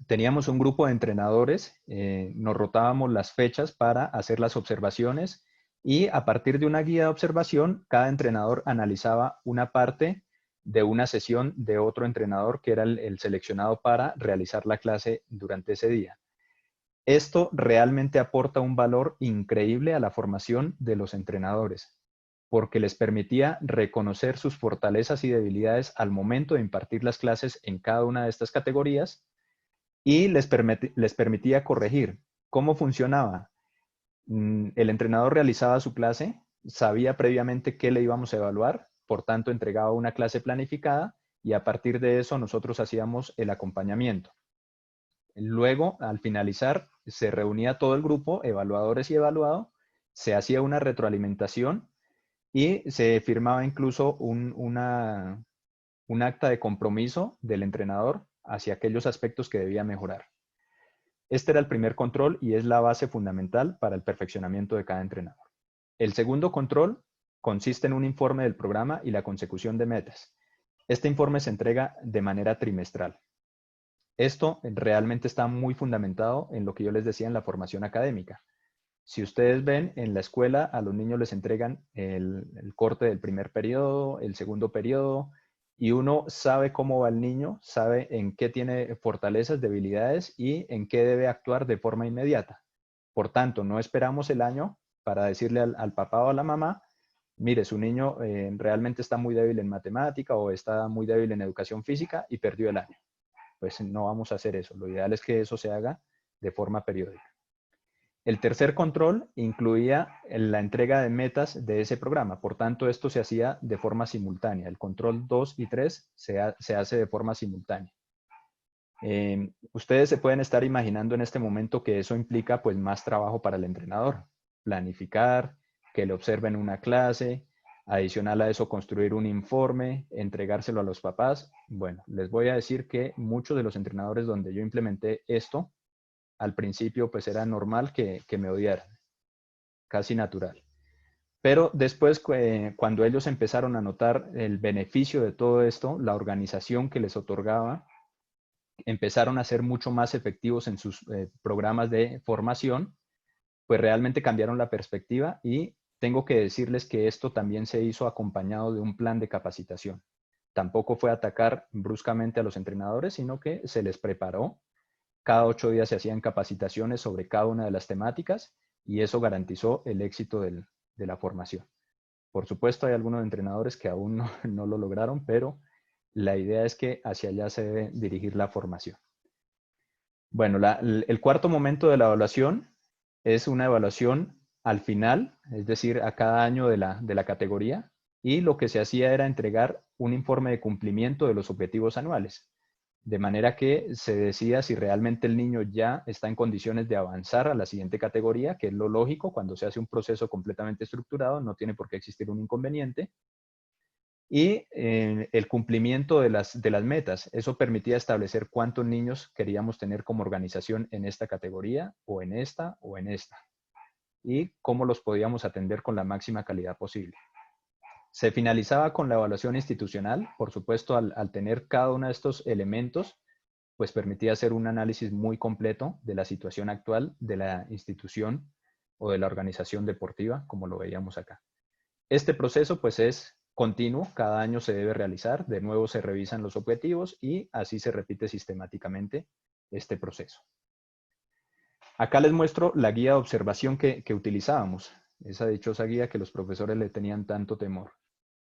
Teníamos un grupo de entrenadores, nos rotábamos las fechas para hacer las observaciones, y a partir de una guía de observación, cada entrenador analizaba una parte de una sesión de otro entrenador que era el seleccionado para realizar la clase durante ese día. Esto realmente aporta un valor increíble a la formación de los entrenadores, porque les permitía reconocer sus fortalezas y debilidades al momento de impartir las clases en cada una de estas categorías, y les permitía corregir. ¿Cómo funcionaba? El entrenador realizaba su clase, sabía previamente qué le íbamos a evaluar, por tanto entregaba una clase planificada, y a partir de eso nosotros hacíamos el acompañamiento. Luego, al finalizar, se reunía todo el grupo, evaluadores y evaluado, se hacía una retroalimentación y se firmaba incluso un acta de compromiso del entrenador hacia aquellos aspectos que debía mejorar. Este era el primer control y es la base fundamental para el perfeccionamiento de cada entrenador. El segundo control consiste en un informe del programa y la consecución de metas. Este informe se entrega de manera trimestral. Esto realmente está muy fundamentado en lo que yo les decía en la formación académica. Si ustedes ven, en la escuela a los niños les entregan el corte del primer periodo, el segundo periodo, y uno sabe cómo va el niño, sabe en qué tiene fortalezas, debilidades y en qué debe actuar de forma inmediata. Por tanto, no esperamos el año para decirle al papá o a la mamá, mire, su niño realmente está muy débil en matemática o está muy débil en educación física y perdió el año. Pues no vamos a hacer eso. Lo ideal es que eso se haga de forma periódica. El tercer control incluía la entrega de metas de ese programa. Por tanto, esto se hacía de forma simultánea. El control 2 y 3 se hace de forma simultánea. Ustedes se pueden estar imaginando en este momento que eso implica pues más trabajo para el entrenador. Planificar, que le observen una clase, adicional a eso construir un informe, entregárselo a los papás. Bueno, les voy a decir que muchos de los entrenadores donde yo implementé esto, al principio pues era normal que me odiaran, casi natural. Pero después, cuando ellos empezaron a notar el beneficio de todo esto, la organización que les otorgaba, empezaron a ser mucho más efectivos en sus programas de formación, pues realmente cambiaron la perspectiva y tengo que decirles que esto también se hizo acompañado de un plan de capacitación. Tampoco fue atacar bruscamente a los entrenadores, sino que se les preparó. Cada 8 días se hacían capacitaciones sobre cada una de las temáticas y eso garantizó el éxito de la formación. Por supuesto, hay algunos entrenadores que aún no lo lograron, pero la idea es que hacia allá se debe dirigir la formación. Bueno, el cuarto momento de la evaluación es una evaluación al final, es decir, a cada año de la categoría, y lo que se hacía era entregar un informe de cumplimiento de los objetivos anuales, de manera que se decía si realmente el niño ya está en condiciones de avanzar a la siguiente categoría, que es lo lógico cuando se hace un proceso completamente estructurado, no tiene por qué existir un inconveniente, y el cumplimiento de las metas. Eso permitía establecer cuántos niños queríamos tener como organización en esta categoría o en esta o en esta y cómo los podíamos atender con la máxima calidad posible. Se finalizaba con la evaluación institucional, por supuesto, al tener cada uno de estos elementos, pues permitía hacer un análisis muy completo de la situación actual de la institución o de la organización deportiva, como lo veíamos acá. Este proceso pues es continuo, cada año se debe realizar, de nuevo se revisan los objetivos y así se repite sistemáticamente este proceso. Acá les muestro la guía de observación que utilizábamos, esa dichosa guía que los profesores le tenían tanto temor.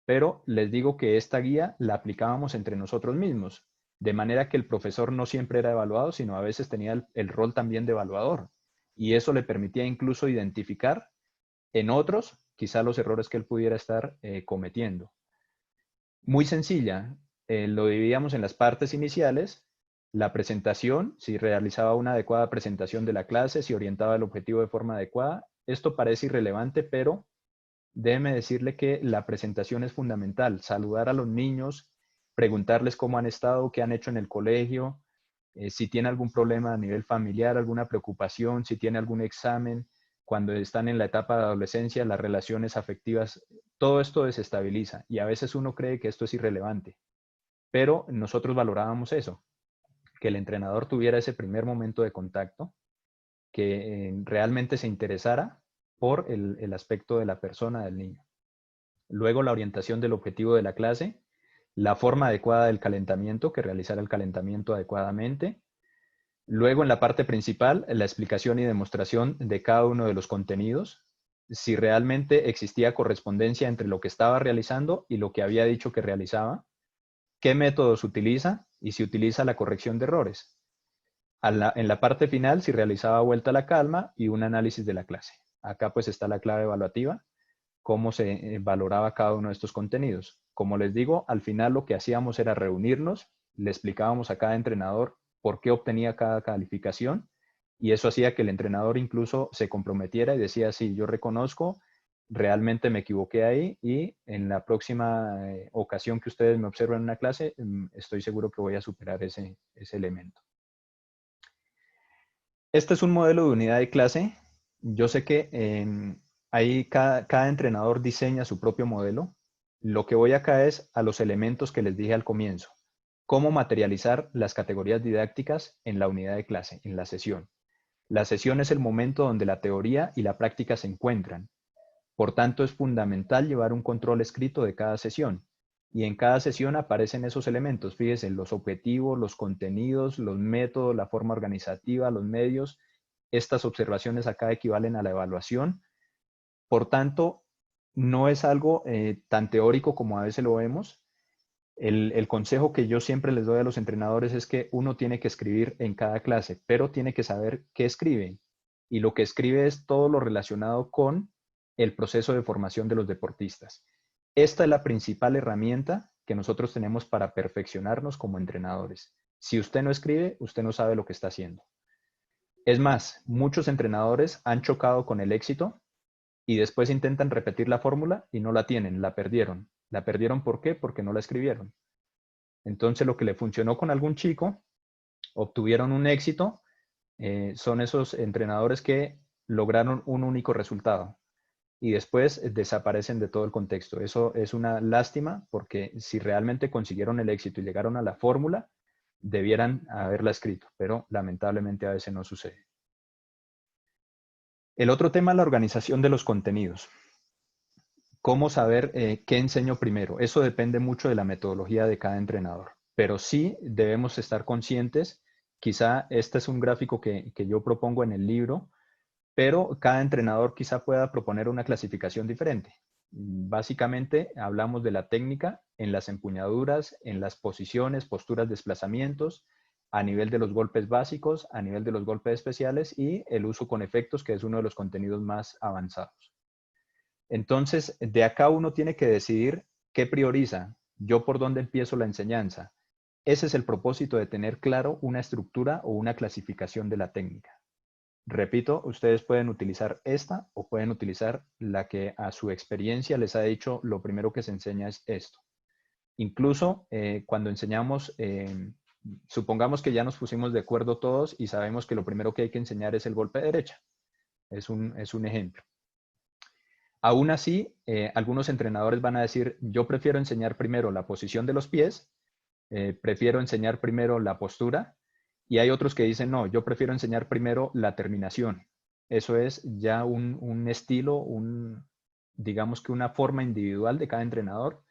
Pero les digo que esta guía la aplicábamos entre nosotros mismos, de manera que el profesor no siempre era evaluado, sino a veces tenía el rol también de evaluador. Y eso le permitía incluso identificar en otros quizá los errores que él pudiera estar cometiendo. Muy sencilla, lo dividíamos en las partes iniciales, la presentación, si realizaba una adecuada presentación de la clase, si orientaba el objetivo de forma adecuada. Esto parece irrelevante, pero déjeme decirle que la presentación es fundamental. Saludar a los niños, preguntarles cómo han estado, qué han hecho en el colegio, si tiene algún problema a nivel familiar, alguna preocupación, si tiene algún examen, cuando están en la etapa de adolescencia, las relaciones afectivas, todo esto desestabiliza y a veces uno cree que esto es irrelevante, pero nosotros valorábamos eso, que el entrenador tuviera ese primer momento de contacto, que realmente se interesara por el aspecto de la persona, del niño. Luego la orientación del objetivo de la clase, la forma adecuada del calentamiento, que realizara el calentamiento adecuadamente. Luego en la parte principal, la explicación y demostración de cada uno de los contenidos, si realmente existía correspondencia entre lo que estaba realizando y lo que había dicho que realizaba, qué métodos utiliza y si utiliza la corrección de errores. En la parte final, si realizaba vuelta a la calma y un análisis de la clase. Acá pues está la clave evaluativa, cómo se valoraba cada uno de estos contenidos. Como les digo, al final lo que hacíamos era reunirnos, le explicábamos a cada entrenador por qué obtenía cada calificación y eso hacía que el entrenador incluso se comprometiera y decía, sí, yo reconozco, realmente me equivoqué ahí y en la próxima ocasión que ustedes me observen en una clase, estoy seguro que voy a superar ese elemento. Este es un modelo de unidad de clase. Yo sé que ahí cada entrenador diseña su propio modelo. Lo que voy acá es a los elementos que les dije al comienzo. Cómo materializar las categorías didácticas en la unidad de clase, en la sesión. La sesión es el momento donde la teoría y la práctica se encuentran. Por tanto, es fundamental llevar un control escrito de cada sesión. y en cada sesión aparecen esos elementos. Fíjense, los objetivos, los contenidos, los métodos, la forma organizativa, los medios. Estas observaciones acá equivalen a la evaluación. Por tanto, no es algo tan teórico como a veces lo vemos. El consejo que yo siempre les doy a los entrenadores es que uno tiene que escribir en cada clase, pero tiene que saber qué escribe. Y lo que escribe es todo lo relacionado con el proceso de formación de los deportistas. Esta es la principal herramienta que nosotros tenemos para perfeccionarnos como entrenadores. Si usted no escribe, usted no sabe lo que está haciendo. Es más, muchos entrenadores han chocado con el éxito y después intentan repetir la fórmula y no la tienen, la perdieron. ¿La perdieron por qué? Porque no la escribieron. Entonces, lo que le funcionó con algún chico, obtuvieron un éxito, son esos entrenadores que lograron un único resultado y después desaparecen de todo el contexto. Eso es una lástima porque si realmente consiguieron el éxito y llegaron a la fórmula, debieran haberla escrito, pero lamentablemente a veces no sucede. El otro tema es la organización de los contenidos. ¿Cómo saber qué enseño primero? Eso depende mucho de la metodología de cada entrenador, pero sí debemos estar conscientes. Quizá este es un gráfico que yo propongo en el libro, pero cada entrenador quizá pueda proponer una clasificación diferente. Básicamente hablamos de la técnica en las empuñaduras, en las posiciones, posturas, desplazamientos, a nivel de los golpes básicos, a nivel de los golpes especiales y el uso con efectos, que es uno de los contenidos más avanzados. Entonces, de acá uno tiene que decidir qué prioriza, yo por dónde empiezo la enseñanza. Ese es el propósito de tener claro una estructura o una clasificación de la técnica. Repito, ustedes pueden utilizar esta o pueden utilizar la que a su experiencia les ha dicho lo primero que se enseña es esto. Incluso cuando enseñamos, supongamos que ya nos pusimos de acuerdo todos y sabemos que lo primero que hay que enseñar es el golpe de derecha. Es un ejemplo. Aún así, algunos entrenadores van a decir, yo prefiero enseñar primero la posición de los pies, prefiero enseñar primero la postura, y hay otros que dicen, no, yo prefiero enseñar primero la terminación. Eso es ya un estilo, digamos que una forma individual de cada entrenador,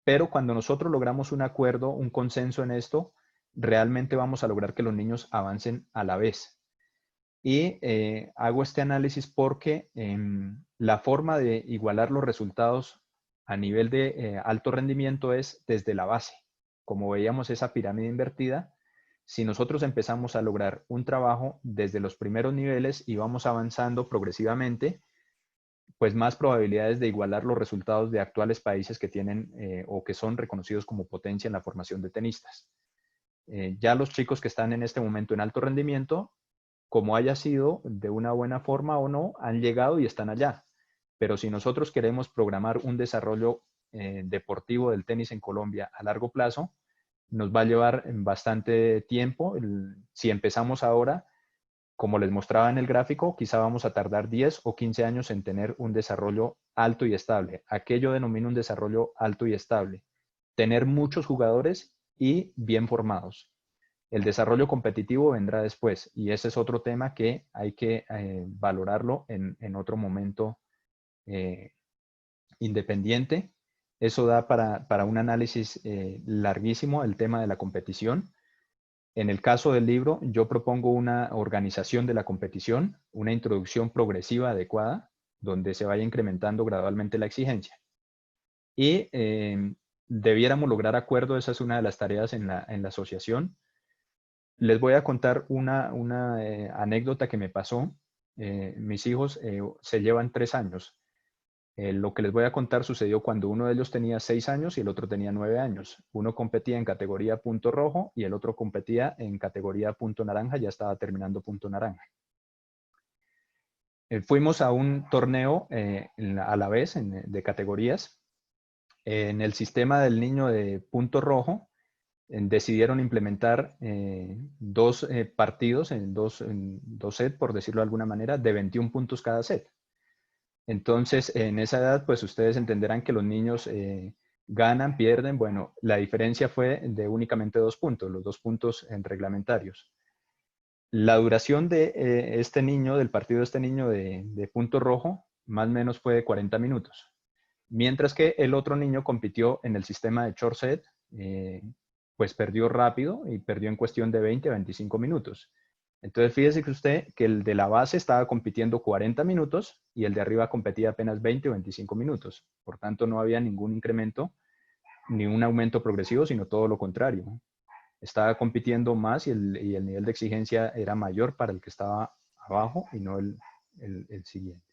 pero cuando nosotros logramos un acuerdo, un consenso en esto, realmente vamos a lograr que los niños avancen a la vez. Y hago este análisis porque la forma de igualar los resultados a nivel de alto rendimiento es desde la base. Como veíamos esa pirámide invertida, si nosotros empezamos a lograr un trabajo desde los primeros niveles y vamos avanzando progresivamente, pues más probabilidades de igualar los resultados de actuales países que tienen o que son reconocidos como potencia en la formación de tenistas. Ya los chicos que están en este momento en alto rendimiento, como haya sido de una buena forma o no, han llegado y están allá. Pero si nosotros queremos programar un desarrollo deportivo del tenis en Colombia a largo plazo, nos va a llevar bastante tiempo. Si empezamos ahora, como les mostraba en el gráfico, quizá vamos a tardar 10 o 15 años en tener un desarrollo alto y estable. Aquello denomina un desarrollo alto y estable. Tener muchos jugadores y bien formados. El desarrollo competitivo vendrá después y ese es otro tema que hay que valorarlo en otro momento independiente. Eso da para un análisis larguísimo el tema de la competición. En el caso del libro, yo propongo una organización de la competición, una introducción progresiva adecuada, donde se vaya incrementando gradualmente la exigencia. Y debiéramos lograr acuerdo, esa es una de las tareas en la asociación. Les voy a contar una anécdota que me pasó. Mis hijos se llevan 3 años. Lo que les voy a contar sucedió cuando uno de ellos tenía 6 años y el otro tenía 9 años. Uno competía en categoría punto rojo y el otro competía en categoría punto naranja, ya estaba terminando punto naranja. Fuimos a un torneo a la vez de categorías. En el sistema del niño de punto rojo, decidieron implementar 2 partidos en dos sets, por decirlo de alguna manera, de 21 puntos cada set. Entonces, en esa edad, pues ustedes entenderán que los niños ganan, pierden. Bueno, la diferencia fue de únicamente 2 puntos, los 2 puntos reglamentarios. La duración de este niño, del partido de este niño de punto rojo, más o menos fue de 40 minutos. Mientras que el otro niño compitió en el sistema de short set, pues perdió rápido y perdió en cuestión de 20 a 25 minutos. Entonces, fíjese que usted que el de la base estaba compitiendo 40 minutos y el de arriba competía apenas 20 o 25 minutos. Por tanto, no había ningún incremento ni un aumento progresivo, sino todo lo contrario. Estaba compitiendo más y el nivel de exigencia era mayor para el que estaba abajo y no el siguiente.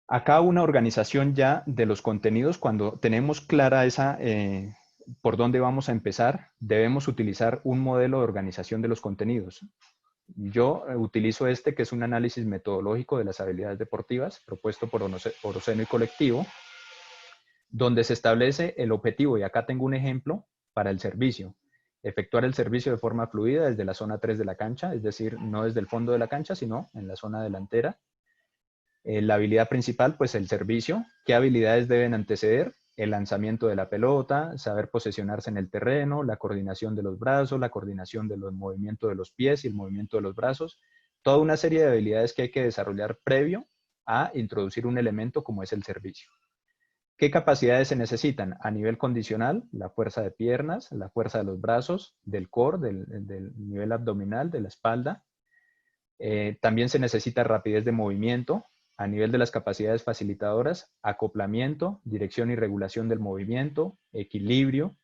Acá una organización ya de los contenidos, cuando tenemos clara esa, por dónde vamos a empezar, debemos utilizar un modelo de organización de los contenidos. Yo utilizo este, que es un análisis metodológico de las habilidades deportivas, propuesto por Oroceno y colectivo, donde se establece el objetivo, y acá tengo un ejemplo para el servicio. Efectuar el servicio de forma fluida desde la zona 3 de la cancha, es decir, no desde el fondo de la cancha, sino en la zona delantera. La habilidad principal, pues el servicio. ¿Qué habilidades deben anteceder? El lanzamiento de la pelota, saber posesionarse en el terreno, la coordinación de los brazos, la coordinación de los movimientos de los pies y el movimiento de los brazos. Toda una serie de habilidades que hay que desarrollar previo a introducir un elemento como es el servicio. ¿Qué capacidades se necesitan? A nivel condicional, la fuerza de piernas, la fuerza de los brazos, del core, del nivel abdominal, de la espalda. También se necesita rapidez de movimiento. A nivel de las capacidades facilitadoras, acoplamiento, dirección y regulación del movimiento, equilibrio.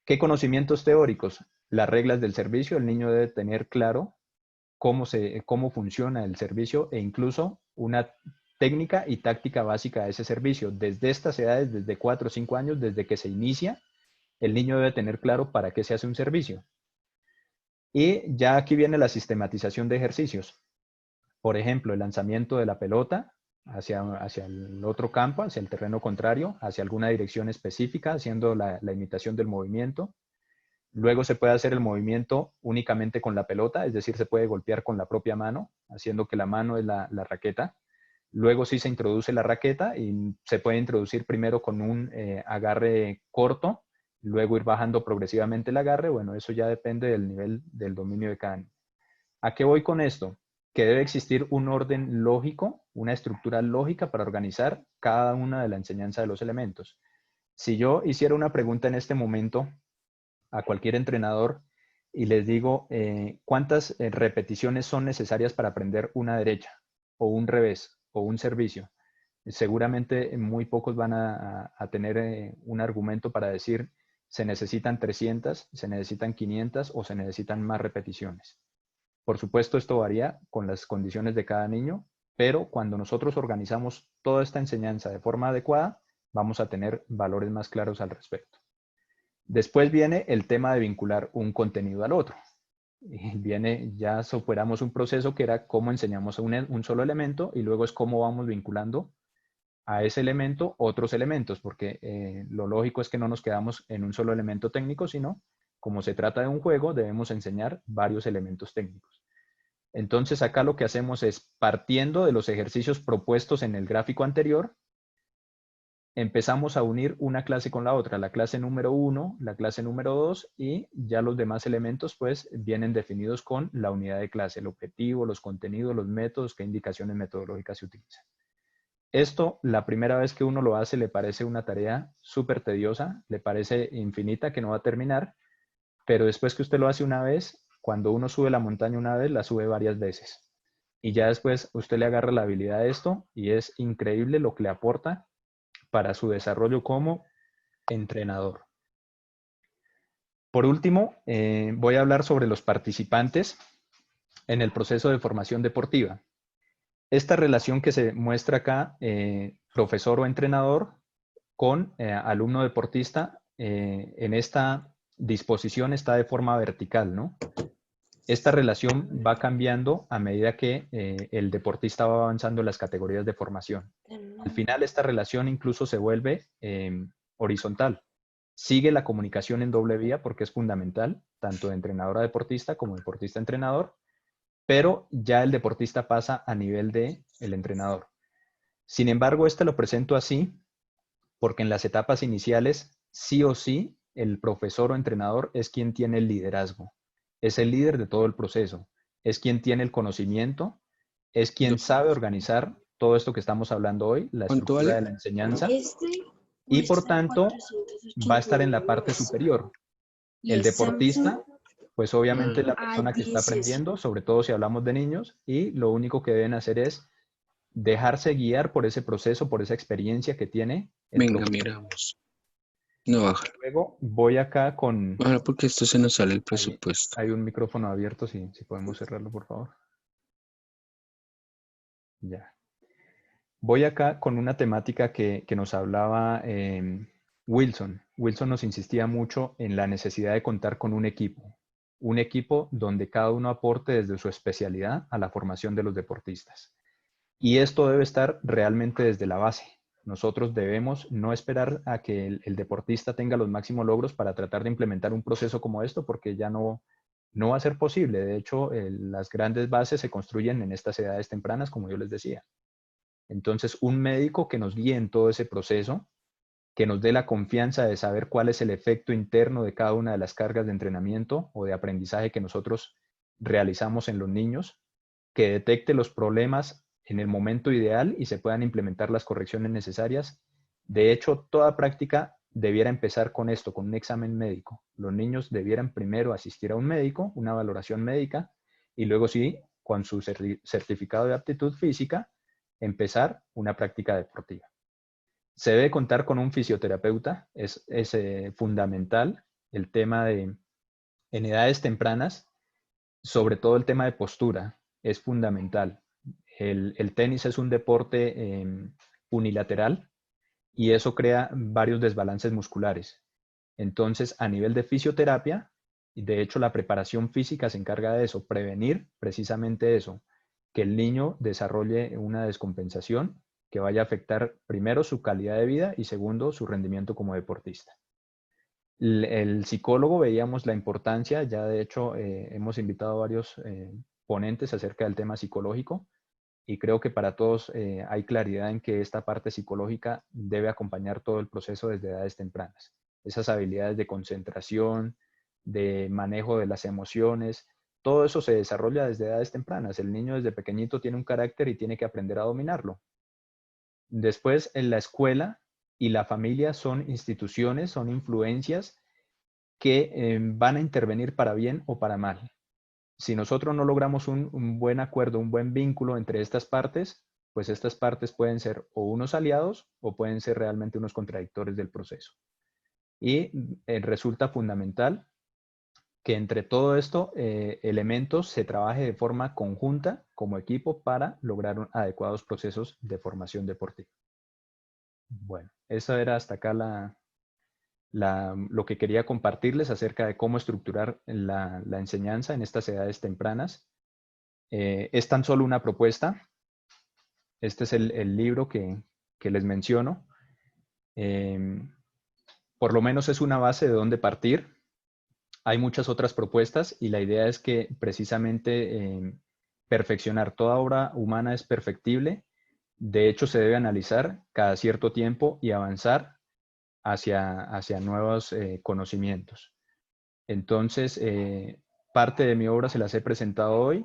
¿Qué conocimientos teóricos? Las reglas del servicio. El niño debe tener claro cómo funciona el servicio e incluso una técnica y táctica básica de ese servicio. Desde estas edades, desde 4 o 5 años, desde que se inicia, el niño debe tener claro para qué se hace un servicio. Y ya aquí viene la sistematización de ejercicios. Por ejemplo, el lanzamiento de la pelota hacia el otro campo, hacia el terreno contrario, hacia alguna dirección específica, haciendo la imitación del movimiento. Luego se puede hacer el movimiento únicamente con la pelota, es decir, se puede golpear con la propia mano, haciendo que la mano es la raqueta. Luego sí se introduce la raqueta y se puede introducir primero con un agarre corto, luego ir bajando progresivamente el agarre. Bueno, eso ya depende del nivel del dominio de cada niño. ¿A qué voy con esto? Que debe existir un orden lógico, una estructura lógica para organizar cada una de la enseñanza de los elementos. Si yo hiciera una pregunta en este momento a cualquier entrenador y les digo cuántas repeticiones son necesarias para aprender una derecha o un revés o un servicio, seguramente muy pocos van a tener un argumento para decir se necesitan 300, se necesitan 500 o se necesitan más repeticiones. Por supuesto, esto varía con las condiciones de cada niño, pero cuando nosotros organizamos toda esta enseñanza de forma adecuada, vamos a tener valores más claros al respecto. Después viene el tema de vincular un contenido al otro. Y ya superamos un proceso que era cómo enseñamos un solo elemento y luego es cómo vamos vinculando a ese elemento otros elementos, porque lo lógico es que no nos quedamos en un solo elemento técnico, sino como se trata de un juego, debemos enseñar varios elementos técnicos. Entonces acá lo que hacemos es, partiendo de los ejercicios propuestos en el gráfico anterior, empezamos a unir una clase con la otra, la clase número 1, la clase número 2 y ya los demás elementos pues vienen definidos con la unidad de clase, el objetivo, los contenidos, los métodos, qué indicaciones metodológicas se utilizan. Esto, la primera vez que uno lo hace, le parece una tarea súper tediosa, le parece infinita que no va a terminar, pero después que usted lo hace una vez, cuando uno sube la montaña una vez, la sube varias veces. Y ya después usted le agarra la habilidad a esto y es increíble lo que le aporta para su desarrollo como entrenador. Por último, voy a hablar sobre los participantes en el proceso de formación deportiva. Esta relación que se muestra acá, profesor o entrenador con alumno deportista, en esta disposición está de forma vertical, ¿no? Esta relación va cambiando a medida que el deportista va avanzando en las categorías de formación. Al final, esta relación incluso se vuelve horizontal. Sigue la comunicación en doble vía porque es fundamental, tanto de entrenador a deportista como deportista a entrenador, pero ya el deportista pasa a nivel de el entrenador. Sin embargo, lo presento así porque en las etapas iniciales, sí o sí, el profesor o entrenador es quien tiene el liderazgo. Es el líder de todo el proceso. Es quien tiene el conocimiento, es quien sabe organizar todo esto que estamos hablando hoy, la ¿Cuánto estructura vale? de la enseñanza, y por tanto va a estar en la parte superior. El deportista, pues obviamente es la persona que está aprendiendo, sobre todo si hablamos de niños, y lo único que deben hacer es dejarse guiar por ese proceso, por esa experiencia que tiene el Venga, profesor. miramos. No, baja. Luego voy acá con... Baja porque esto se nos sale el Hay, presupuesto. hay un micrófono abierto, si podemos cerrarlo, por favor. Ya. Voy acá con una temática que nos hablaba Wilson. Wilson nos insistía mucho en la necesidad de contar con un equipo donde cada uno aporte desde su especialidad a la formación de los deportistas. Y esto debe estar realmente desde la base. Nosotros debemos no esperar a que el deportista tenga los máximos logros para tratar de implementar un proceso como esto, porque ya no va a ser posible. De hecho, las grandes bases se construyen en estas edades tempranas, como yo les decía. Entonces, un médico que nos guíe en todo ese proceso, que nos dé la confianza de saber cuál es el efecto interno de cada una de las cargas de entrenamiento o de aprendizaje que nosotros realizamos en los niños, que detecte los problemas en el momento ideal y se puedan implementar las correcciones necesarias. De hecho, toda práctica debiera empezar con esto, con un examen médico. Los niños debieran primero asistir a un médico, una valoración médica, y luego sí, con su certificado de aptitud física, empezar una práctica deportiva. Se debe contar con un fisioterapeuta, es fundamental el tema de, en edades tempranas, sobre todo el tema de postura, es fundamental. El tenis es un deporte unilateral y eso crea varios desbalances musculares. Entonces, a nivel de fisioterapia, y de hecho la preparación física se encarga de eso, prevenir precisamente eso, que el niño desarrolle una descompensación que vaya a afectar primero su calidad de vida y segundo su rendimiento como deportista. El psicólogo veíamos la importancia, ya de hecho hemos invitado a varios ponentes acerca del tema psicológico y creo que para todos hay claridad en que esta parte psicológica debe acompañar todo el proceso desde edades tempranas. Esas habilidades de concentración, de manejo de las emociones, todo eso se desarrolla desde edades tempranas. El niño desde pequeñito tiene un carácter y tiene que aprender a dominarlo. Después, en la escuela y la familia son instituciones, son influencias que van a intervenir para bien o para mal. Si nosotros no logramos un buen acuerdo, un buen vínculo entre estas partes, pues estas partes pueden ser o unos aliados o pueden ser realmente unos contradictores del proceso. Y resulta fundamental que entre todo esto elementos se trabaje de forma conjunta como equipo para lograr adecuados procesos de formación deportiva. Bueno, eso era hasta acá lo que quería compartirles acerca de cómo estructurar la enseñanza en estas edades tempranas. Es tan solo una propuesta. Este es el libro que les menciono. Por lo menos es una base de dónde partir. Hay muchas otras propuestas y la idea es que precisamente perfeccionar toda obra humana es perfectible. De hecho, se debe analizar cada cierto tiempo y avanzar hacia nuevos conocimientos. Entonces, parte de mi obra se las he presentado hoy.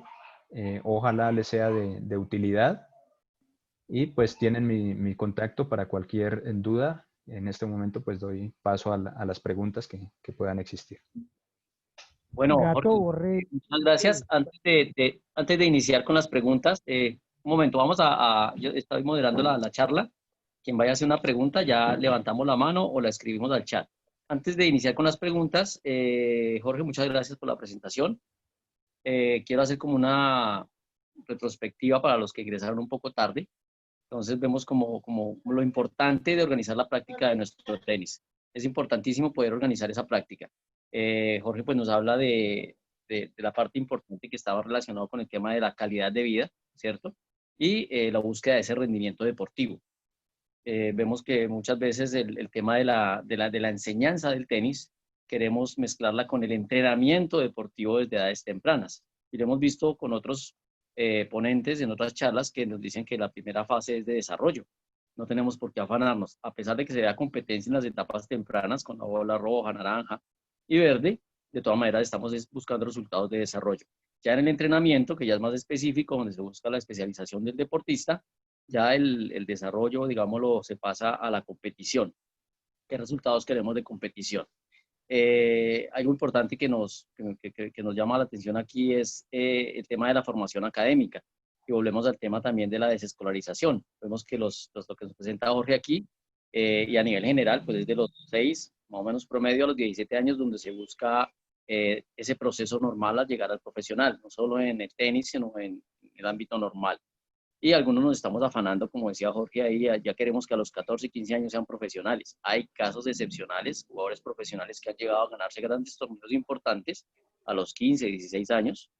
Ojalá les sea de utilidad. Y pues tienen mi contacto para cualquier duda. En este momento pues doy paso a las preguntas que puedan existir. Bueno, Gato Jorge, Borré. muchas gracias. Antes de iniciar con las preguntas, un momento, yo estoy moderando la charla. Quien vaya a hacer una pregunta, ya levantamos la mano o la escribimos al chat. Antes de iniciar con las preguntas, Jorge, muchas gracias por la presentación. Quiero hacer como una retrospectiva para los que ingresaron un poco tarde. Entonces vemos como lo importante de organizar la práctica de nuestro tenis. Es importantísimo poder organizar esa práctica. Jorge pues nos habla de la parte importante que estaba relacionado con el tema de la calidad de vida, ¿cierto? Y la búsqueda de ese rendimiento deportivo. Vemos que muchas veces el tema de la enseñanza del tenis queremos mezclarla con el entrenamiento deportivo desde edades tempranas. Y lo hemos visto con otros ponentes en otras charlas que nos dicen que la primera fase es de desarrollo. No tenemos por qué afanarnos. A pesar de que se vea competencia en las etapas tempranas con la bola roja, naranja y verde, de todas maneras estamos buscando resultados de desarrollo. Ya en el entrenamiento, que ya es más específico, donde se busca la especialización del deportista, ya el desarrollo, digámoslo, se pasa a la competición. ¿Qué resultados queremos de competición? Algo importante que nos llama la atención aquí es el tema de la formación académica. Y volvemos al tema también de la desescolarización. Vemos que lo que nos presenta Jorge aquí, y a nivel general, pues desde los 6, más o menos promedio, a los 17 años, donde se busca ese proceso normal a llegar al profesional, no solo en el tenis, sino en el ámbito normal. Y algunos nos estamos afanando, como decía Jorge ahí, ya queremos que a los 14, 15 años sean profesionales. Hay casos excepcionales, jugadores profesionales que han llegado a ganarse grandes torneos importantes a los 15, 16 años,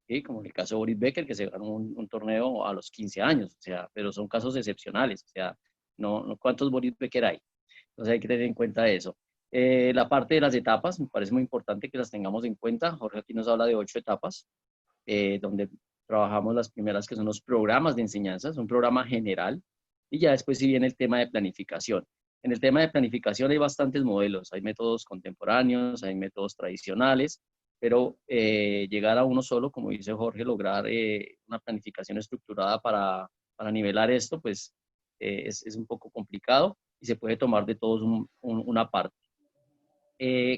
¿sí? Como en el caso de Boris Becker, que se ganó un torneo a los 15 años, o sea, pero son casos excepcionales, o sea, no ¿cuántos Boris Becker hay? Entonces hay que tener en cuenta eso. La parte de las etapas, me parece muy importante que las tengamos en cuenta. Jorge aquí nos habla de 8 etapas, donde trabajamos las primeras que son los programas de enseñanza, es un programa general, y ya después sí viene el tema de planificación. En el tema de planificación hay bastantes modelos, hay métodos contemporáneos, hay métodos tradicionales, pero llegar a uno solo, como dice Jorge, lograr una planificación estructurada para nivelar esto, pues es un poco complicado y se puede tomar de todos una parte.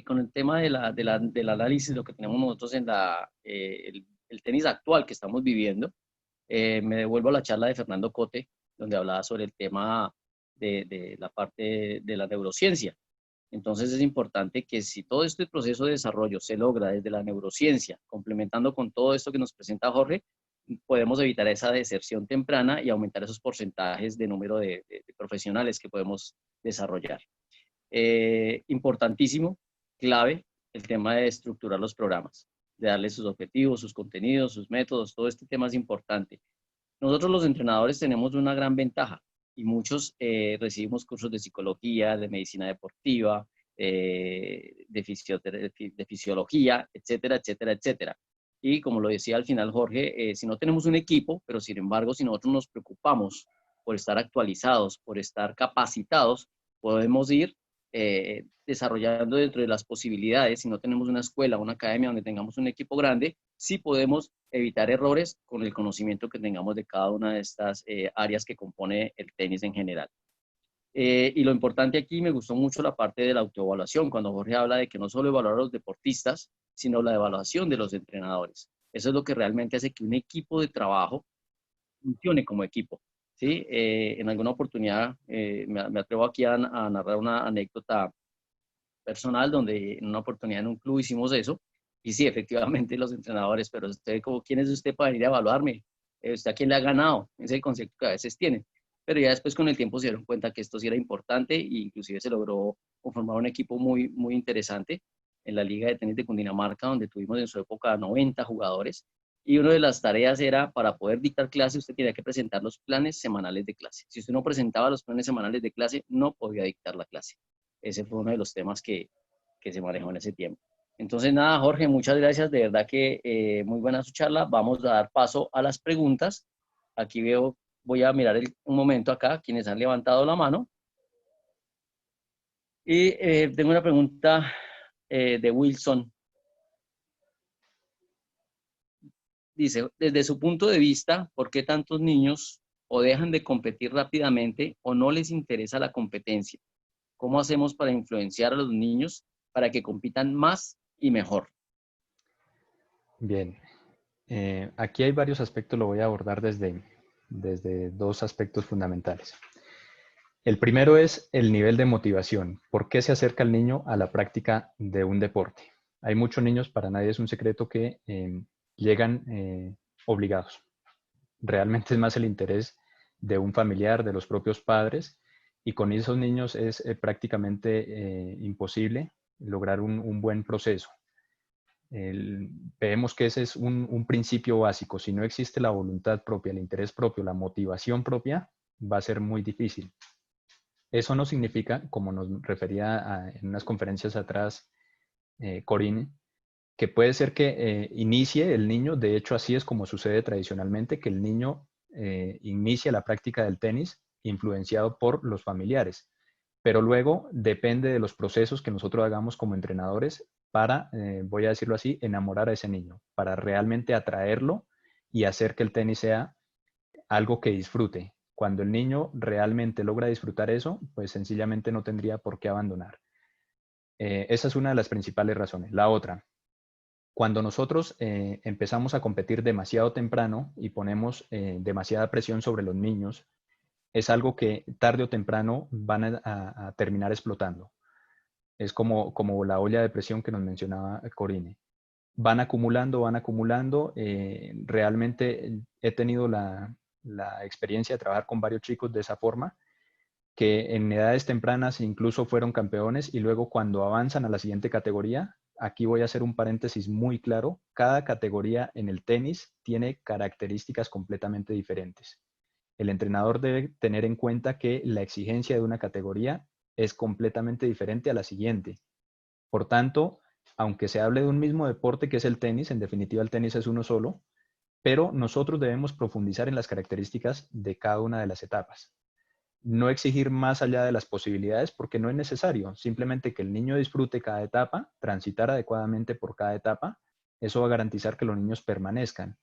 Con el tema del análisis, lo que tenemos nosotros en el tenis actual que estamos viviendo, me devuelvo a la charla de Fernando Cote, donde hablaba sobre el tema de la parte de la neurociencia. Entonces es importante que si todo este proceso de desarrollo se logra desde la neurociencia, complementando con todo esto que nos presenta Jorge, podemos evitar esa deserción temprana y aumentar esos porcentajes de número de profesionales que podemos desarrollar. Importantísimo, clave, el tema de estructurar los programas, de darle sus objetivos, sus contenidos, sus métodos, todo este tema es importante. Nosotros los entrenadores tenemos una gran ventaja y muchos recibimos cursos de psicología, de medicina deportiva, de fisiología, etcétera, etcétera, etcétera. Y como lo decía al final Jorge, si no tenemos un equipo, pero sin embargo, si nosotros nos preocupamos por estar actualizados, por estar capacitados, podemos ir desarrollando dentro de las posibilidades. Si no tenemos una escuela, una academia donde tengamos un equipo grande, sí podemos evitar errores con el conocimiento que tengamos de cada una de estas áreas que compone el tenis en general. Y lo importante aquí, me gustó mucho la parte de la autoevaluación, cuando Jorge habla de que no solo evaluar a los deportistas, sino la evaluación de los entrenadores. Eso es lo que realmente hace que un equipo de trabajo funcione como equipo. ¿Sí? En alguna oportunidad me atrevo aquí a narrar una anécdota personal donde en una oportunidad en un club hicimos eso. Y sí, efectivamente los entrenadores, pero usted, ¿quién es usted para venir a evaluarme? ¿Usted a quién le ha ganado? Ese es el concepto que a veces tienen. Pero ya después con el tiempo se dieron cuenta que esto sí era importante e inclusive se logró conformar un equipo muy, muy interesante en la Liga de Tenis de Cundinamarca, donde tuvimos en su época 90 jugadores. Y una de las tareas era, para poder dictar clase, usted tenía que presentar los planes semanales de clase. Si usted no presentaba los planes semanales de clase, no podía dictar la clase. Ese fue uno de los temas que se manejó en ese tiempo. Entonces, nada, Jorge, muchas gracias. De verdad que muy buena su charla. Vamos a dar paso a las preguntas. Aquí veo, voy a mirar un momento acá, quienes han levantado la mano. Y tengo una pregunta de Wilson. Dice, desde su punto de vista, ¿por qué tantos niños o dejan de competir rápidamente o no les interesa la competencia? ¿Cómo hacemos para influenciar a los niños para que compitan más y mejor? Bien, aquí hay varios aspectos, lo voy a abordar desde dos aspectos fundamentales. El primero es el nivel de motivación. ¿Por qué se acerca el niño a la práctica de un deporte? Hay muchos niños, para nadie es un secreto, que llegan obligados. Realmente es más el interés de un familiar, de los propios padres, y con esos niños es prácticamente imposible lograr un buen proceso. Vemos que ese es un principio básico. Si no existe la voluntad propia, el interés propio, la motivación propia, va a ser muy difícil. Eso no significa, como nos refería en unas conferencias atrás Corinne, que puede ser que inicie el niño, de hecho así es como sucede tradicionalmente, que el niño inicia la práctica del tenis influenciado por los familiares, pero luego depende de los procesos que nosotros hagamos como entrenadores para, voy a decirlo así, enamorar a ese niño, para realmente atraerlo y hacer que el tenis sea algo que disfrute. Cuando el niño realmente logra disfrutar eso, pues sencillamente no tendría por qué abandonar. Esa es una de las principales razones. La otra, cuando nosotros empezamos a competir demasiado temprano y ponemos demasiada presión sobre los niños, es algo que tarde o temprano van a terminar explotando. Es como la olla de presión que nos mencionaba Corine. Van acumulando. Realmente he tenido la experiencia de trabajar con varios chicos de esa forma, que en edades tempranas incluso fueron campeones y luego cuando avanzan a la siguiente categoría, aquí voy a hacer un paréntesis muy claro, cada categoría en el tenis tiene características completamente diferentes. El entrenador debe tener en cuenta que la exigencia de una categoría es completamente diferente a la siguiente. Por tanto, aunque se hable de un mismo deporte que es el tenis, en definitiva el tenis es uno solo, pero nosotros debemos profundizar en las características de cada una de las etapas. No exigir más allá de las posibilidades porque no es necesario, simplemente que el niño disfrute cada etapa, transitar adecuadamente por cada etapa, eso va a garantizar que los niños permanezcan.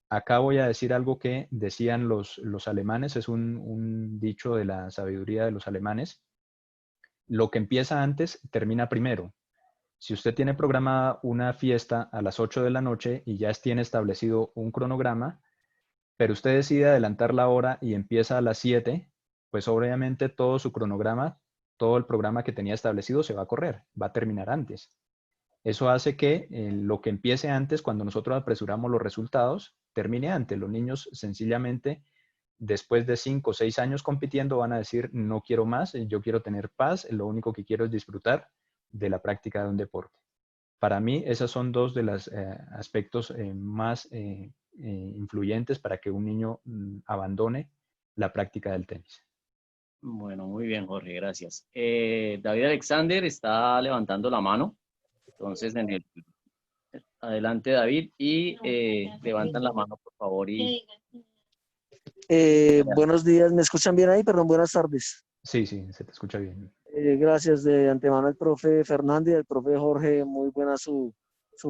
Acá voy a decir algo que decían los alemanes, es un dicho de la sabiduría de los alemanes. Lo que empieza antes termina primero. Si usted tiene programada una fiesta a las 8 de la noche y ya tiene establecido un cronograma, pero usted decide adelantar la hora y empieza a las 7, pues obviamente todo su cronograma, todo el programa que tenía establecido se va a correr, va a terminar antes. Eso hace que lo que empiece antes, cuando nosotros apresuramos los resultados, termine antes. Los niños sencillamente, después de 5 o 6 años compitiendo, van a decir, no quiero más, yo quiero tener paz, lo único que quiero es disfrutar de la práctica de un deporte. Para mí, esos son dos de los aspectos más influyentes para que un niño abandone la práctica del tenis. Bueno, muy bien, Jorge, gracias. David Alexander está levantando la mano. Entonces, adelante, David, y levantan la mano, por favor. Buenos días, ¿me escuchan bien ahí? Perdón, buenas tardes. Sí, se te escucha bien. Gracias de antemano al profe Fernández y al profe Jorge, muy buena su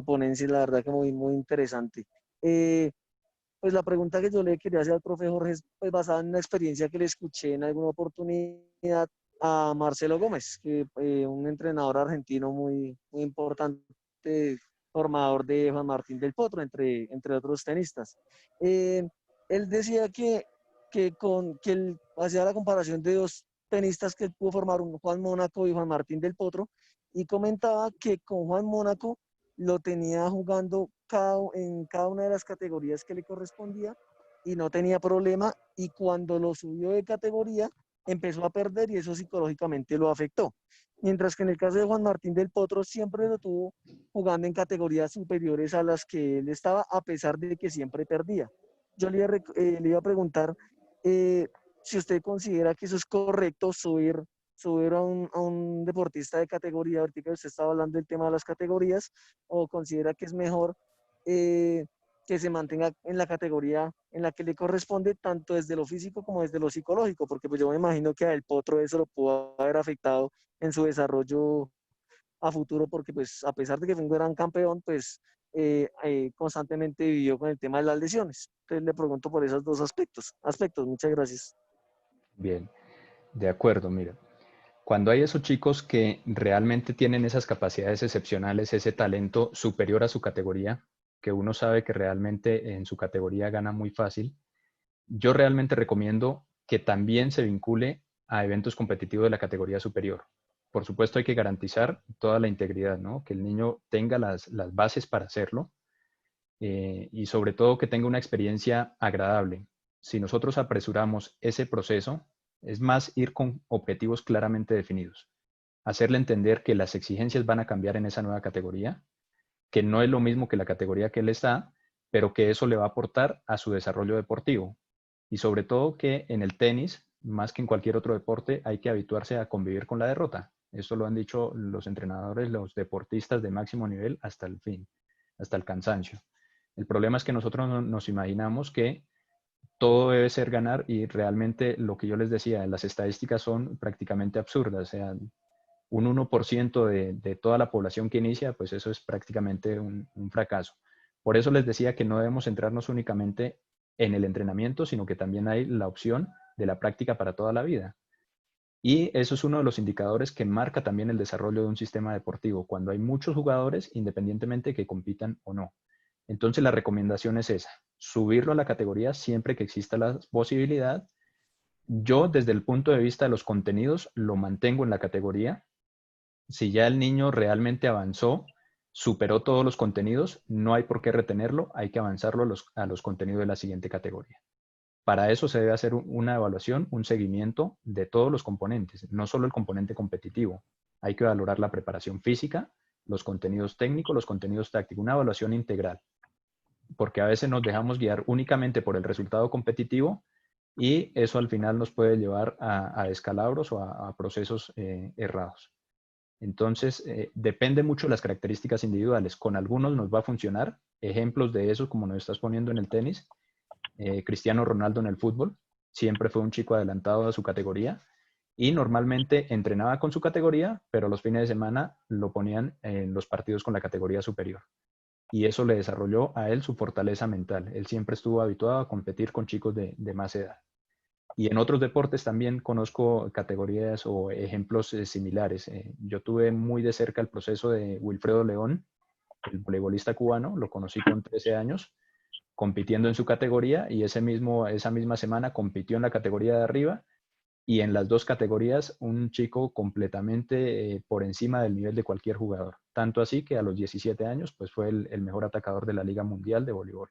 ponencia, la verdad que muy interesante. Pues la pregunta que yo le quería hacer al profe Jorge es pues, basada en una experiencia que le escuché en alguna oportunidad a Marcelo Gómez, que, un entrenador argentino muy importante, formador de Juan Martín del Potro, entre otros tenistas. Él decía que él hacía la comparación de dos tenistas que él pudo formar, un Juan Mónaco y Juan Martín del Potro, y comentaba que con Juan Mónaco lo tenía jugando en cada una de las categorías que le correspondía y no tenía problema, y cuando lo subió de categoría empezó a perder y eso psicológicamente lo afectó. Mientras que en el caso de Juan Martín del Potro siempre lo tuvo jugando en categorías superiores a las que él estaba, a pesar de que siempre perdía. Yo le iba a preguntar si usted considera que eso es correcto, subir a un deportista de categoría, ahorita que usted estaba hablando del tema de las categorías, o considera que es mejor que se mantenga en la categoría en la que le corresponde, tanto desde lo físico como desde lo psicológico, porque pues yo me imagino que a El Potro eso lo pudo haber afectado en su desarrollo a futuro, porque pues a pesar de que fue un gran campeón, pues constantemente vivió con el tema de las lesiones. Entonces le pregunto por esos dos aspectos. Muchas gracias. Bien, de acuerdo, mira. Cuando hay esos chicos que realmente tienen esas capacidades excepcionales, ese talento superior a su categoría, que uno sabe que realmente en su categoría gana muy fácil, yo realmente recomiendo que también se vincule a eventos competitivos de la categoría superior. Por supuesto hay que garantizar toda la integridad, ¿no? Que el niño tenga las bases para hacerlo y sobre todo que tenga una experiencia agradable. Si nosotros apresuramos ese proceso, es más ir con objetivos claramente definidos. Hacerle entender que las exigencias van a cambiar en esa nueva categoría, que no es lo mismo que la categoría que él está, pero que eso le va a aportar a su desarrollo deportivo. Y sobre todo que en el tenis, más que en cualquier otro deporte, hay que habituarse a convivir con la derrota. Esto lo han dicho los entrenadores, los deportistas de máximo nivel hasta el fin, hasta el cansancio. El problema es que nosotros nos imaginamos que todo debe ser ganar y realmente lo que yo les decía, las estadísticas son prácticamente absurdas. O sea, un 1% de toda la población que inicia, pues eso es prácticamente un fracaso. Por eso les decía que no debemos centrarnos únicamente en el entrenamiento, sino que también hay la opción de la práctica para toda la vida. Y eso es uno de los indicadores que marca también el desarrollo de un sistema deportivo, cuando hay muchos jugadores, independientemente de que compitan o no. Entonces la recomendación es esa, subirlo a la categoría siempre que exista la posibilidad. Yo, desde el punto de vista de los contenidos, lo mantengo en la categoría. Si ya el niño realmente avanzó, superó todos los contenidos, no hay por qué retenerlo, hay que avanzarlo a los contenidos de la siguiente categoría. Para eso se debe hacer una evaluación, un seguimiento de todos los componentes, no solo el componente competitivo. Hay que valorar la preparación física, los contenidos técnicos, los contenidos tácticos, una evaluación integral, porque a veces nos dejamos guiar únicamente por el resultado competitivo y eso al final nos puede llevar a descalabros o a procesos errados. Entonces, depende mucho de las características individuales. Con algunos nos va a funcionar. Ejemplos de eso, como nos estás poniendo en el tenis, Cristiano Ronaldo en el fútbol, siempre fue un chico adelantado a su categoría y normalmente entrenaba con su categoría, pero los fines de semana lo ponían en los partidos con la categoría superior. Y eso le desarrolló a él su fortaleza mental. Él siempre estuvo habituado a competir con chicos de más edad. Y en otros deportes también conozco categorías o ejemplos similares. Yo tuve muy de cerca el proceso de Wilfredo León, el voleibolista cubano, lo conocí con 13 años, compitiendo en su categoría y esa misma semana compitió en la categoría de arriba y en las dos categorías un chico completamente por encima del nivel de cualquier jugador. Tanto así que a los 17 años pues fue el mejor atacador de la Liga Mundial de Voleibol.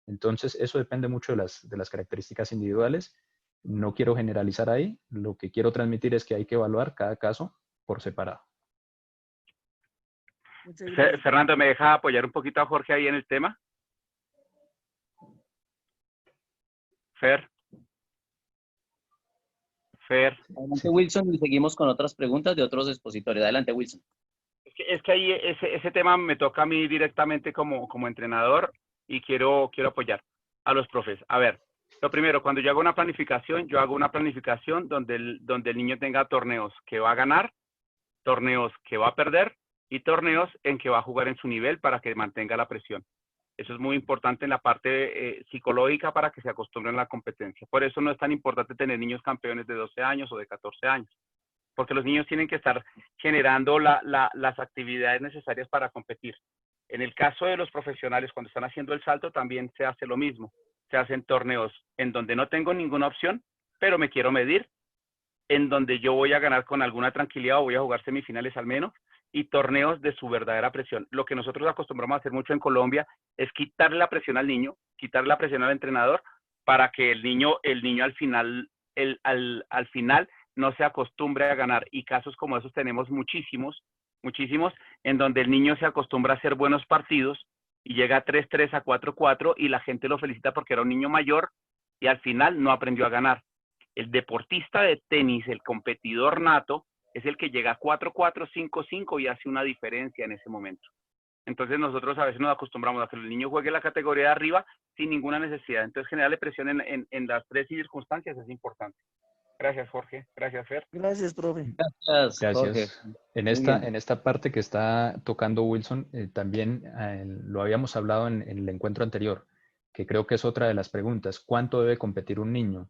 Entonces eso depende mucho de las características individuales. No quiero generalizar ahí, lo que quiero transmitir es que hay que evaluar cada caso por separado. Muchas gracias. Fernando, ¿me deja apoyar un poquito a Jorge ahí en el tema? Fer. Adelante, Wilson, y seguimos con otras preguntas de otros expositores. Adelante, Wilson. Es que ahí ese tema me toca a mí directamente como entrenador y quiero apoyar a los profes. A ver, lo primero, cuando yo hago una planificación, yo hago una planificación donde el niño tenga torneos que va a ganar, torneos que va a perder y torneos en que va a jugar en su nivel para que mantenga la presión. Eso es muy importante en la parte psicológica para que se acostumbren a la competencia. Por eso no es tan importante tener niños campeones de 12 años o de 14 años, porque los niños tienen que estar generando las actividades necesarias para competir. En el caso de los profesionales, cuando están haciendo el salto, también se hace lo mismo. Se hacen torneos en donde no tengo ninguna opción, pero me quiero medir, en donde yo voy a ganar con alguna tranquilidad o voy a jugar semifinales al menos, y torneos de su verdadera presión. Lo que nosotros acostumbramos a hacer mucho en Colombia es quitarle la presión al niño, quitarle la presión al entrenador, para que el niño al final, al final no se acostumbre a ganar. Y casos como esos tenemos muchísimos, en donde el niño se acostumbra a hacer buenos partidos y llega a 3-3, a 4-4 y la gente lo felicita porque era un niño mayor y al final no aprendió a ganar. El deportista de tenis, el competidor nato, es el que llega a 4-4, 5-5 y hace una diferencia en ese momento. Entonces nosotros a veces nos acostumbramos a que el niño juegue la categoría de arriba sin ninguna necesidad. Entonces generarle presión en las tres circunstancias es importante. Gracias, Jorge. Gracias, Fer. Gracias, profe. Gracias, Jorge. Gracias. En Muy esta parte que está tocando Wilson, también lo habíamos hablado en el encuentro anterior, que creo que es otra de las preguntas. ¿Cuánto debe competir un niño?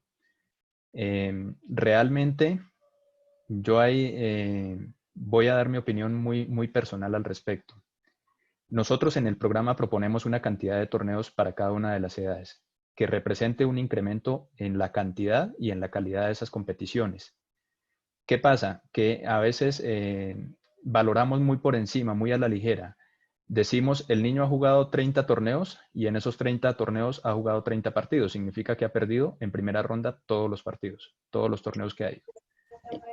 Realmente, yo ahí voy a dar mi opinión muy personal al respecto. Nosotros en el programa proponemos una cantidad de torneos para cada una de las edades, que represente un incremento en la cantidad y en la calidad de esas competiciones. ¿Qué pasa? Que a veces valoramos muy por encima, muy a la ligera. Decimos, el niño ha jugado 30 torneos y en esos 30 torneos ha jugado 30 partidos. Significa que ha perdido en primera ronda todos los partidos, todos los torneos que hay.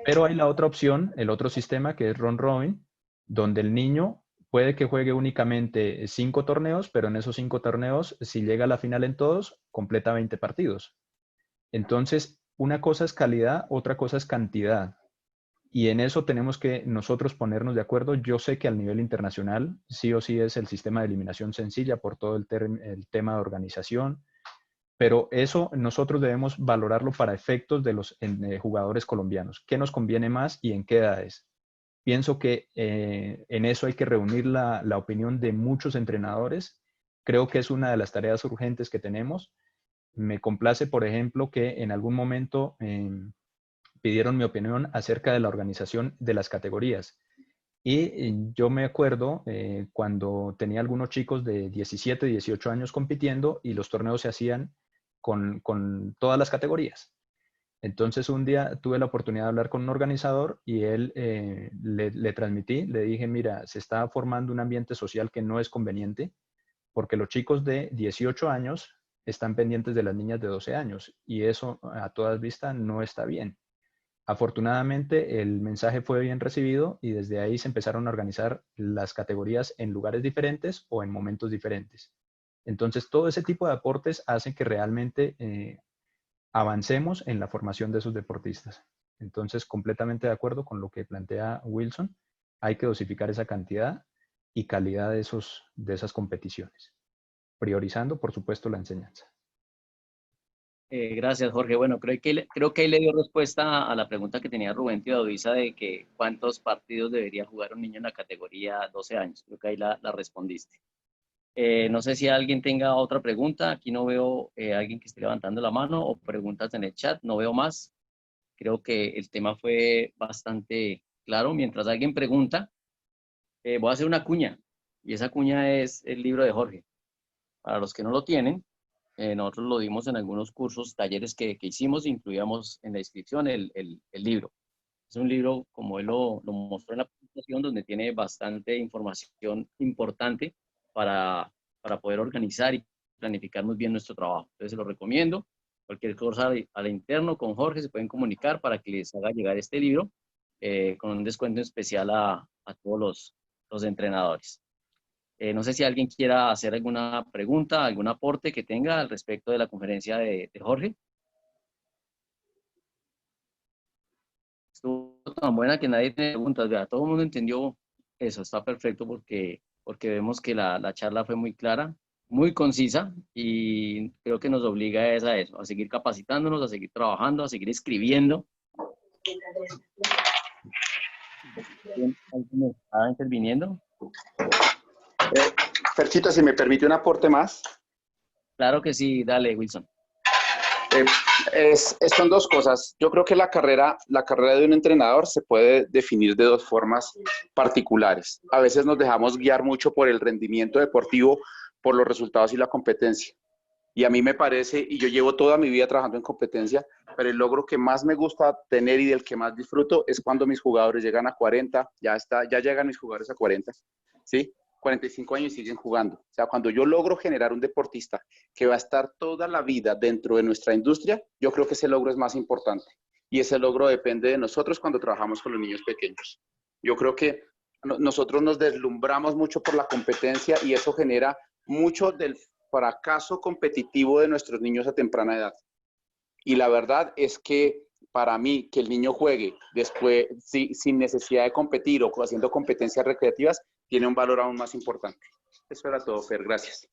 Pero hay la otra opción, el otro sistema que es round robin, donde el niño puede que juegue únicamente 5 torneos, pero en esos 5 torneos, si llega a la final en todos, completa 20 partidos. Entonces, una cosa es calidad, otra cosa es cantidad. Y en eso tenemos que nosotros ponernos de acuerdo. Yo sé que al nivel internacional sí o sí es el sistema de eliminación sencilla por todo el tema de organización, pero eso nosotros debemos valorarlo para efectos de los jugadores colombianos. ¿Qué nos conviene más y en qué edades? Pienso que en eso hay que reunir la opinión de muchos entrenadores. Creo que es una de las tareas urgentes que tenemos. Me complace, por ejemplo, que en algún momento pidieron mi opinión acerca de la organización de las categorías. Y yo me acuerdo cuando tenía algunos chicos de 17, 18 años compitiendo y los torneos se hacían con todas las categorías. Entonces un día tuve la oportunidad de hablar con un organizador y él le transmití, le dije, mira, se está formando un ambiente social que no es conveniente porque los chicos de 18 años están pendientes de las niñas de 12 años y eso a todas vistas no está bien. Afortunadamente el mensaje fue bien recibido y desde ahí se empezaron a organizar las categorías en lugares diferentes o en momentos diferentes. Entonces todo ese tipo de aportes hacen que realmente avancemos en la formación de esos deportistas. Entonces, completamente de acuerdo con lo que plantea Wilson, hay que dosificar esa cantidad y calidad de esas competiciones, priorizando, por supuesto, la enseñanza. Gracias, Jorge. Bueno, creo que ahí le dio respuesta a la pregunta que tenía Rubén Teodovisa de que cuántos partidos debería jugar un niño en la categoría 12 años. Creo que ahí la respondiste. No sé si alguien tenga otra pregunta. Aquí no veo alguien que esté levantando la mano o preguntas en el chat. No veo más. Creo que el tema fue bastante claro. Mientras alguien pregunta, voy a hacer una cuña. Y esa cuña es el libro de Jorge. Para los que no lo tienen, nosotros lo dimos en algunos cursos, talleres que hicimos, incluíamos en la descripción el libro. Es un libro, como él lo mostró en la presentación, donde tiene bastante información importante para poder organizar y planificar muy bien nuestro trabajo. Entonces, se lo recomiendo. Cualquier cosa al interno con Jorge se pueden comunicar para que les haga llegar este libro con un descuento especial a todos los entrenadores. No sé si alguien quiera hacer alguna pregunta, algún aporte que tenga al respecto de la conferencia de Jorge. Estuvo tan buena que nadie tiene preguntas, vea, todo el mundo entendió eso, está perfecto porque vemos que la charla fue muy clara, muy concisa y creo que nos obliga a eso, a seguir capacitándonos, a seguir trabajando, a seguir escribiendo. ¿Alguien está interviniendo? Ferchita, si me permite un aporte más. Claro que sí, dale, Wilson. Son dos cosas. Yo creo que la carrera de un entrenador se puede definir de dos formas particulares. A veces nos dejamos guiar mucho por el rendimiento deportivo, por los resultados y la competencia. Y a mí me parece, y yo llevo toda mi vida trabajando en competencia, pero el logro que más me gusta tener y del que más disfruto es cuando mis jugadores llegan a 40, ya llegan mis jugadores a 40, ¿sí? 45 años y siguen jugando. O sea, cuando yo logro generar un deportista que va a estar toda la vida dentro de nuestra industria, yo creo que ese logro es más importante. Y ese logro depende de nosotros cuando trabajamos con los niños pequeños. Yo creo que nosotros nos deslumbramos mucho por la competencia y eso genera mucho del fracaso competitivo de nuestros niños a temprana edad. Y la verdad es que para mí, que el niño juegue después sin necesidad de competir o haciendo competencias recreativas, tiene un valor aún más importante. Eso era todo, Fer. Gracias.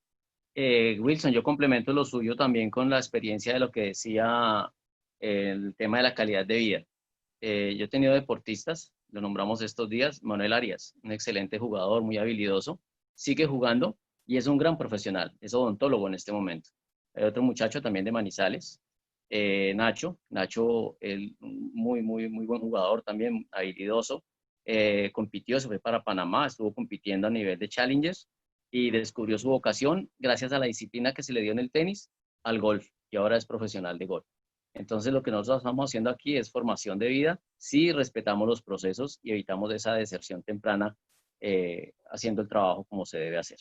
Wilson, yo complemento lo suyo también con la experiencia de lo que decía el tema de la calidad de vida. Yo he tenido deportistas, lo nombramos estos días, Manuel Arias, un excelente jugador, muy habilidoso, sigue jugando y es un gran profesional, es odontólogo en este momento. Hay otro muchacho también de Manizales, Nacho, muy buen jugador también, habilidoso, compitió, se fue para Panamá, estuvo compitiendo a nivel de Challengers y descubrió su vocación gracias a la disciplina que se le dio en el tenis al golf y ahora es profesional de golf. Entonces lo que nosotros estamos haciendo aquí es formación de vida, si respetamos los procesos y evitamos esa deserción temprana haciendo el trabajo como se debe hacer.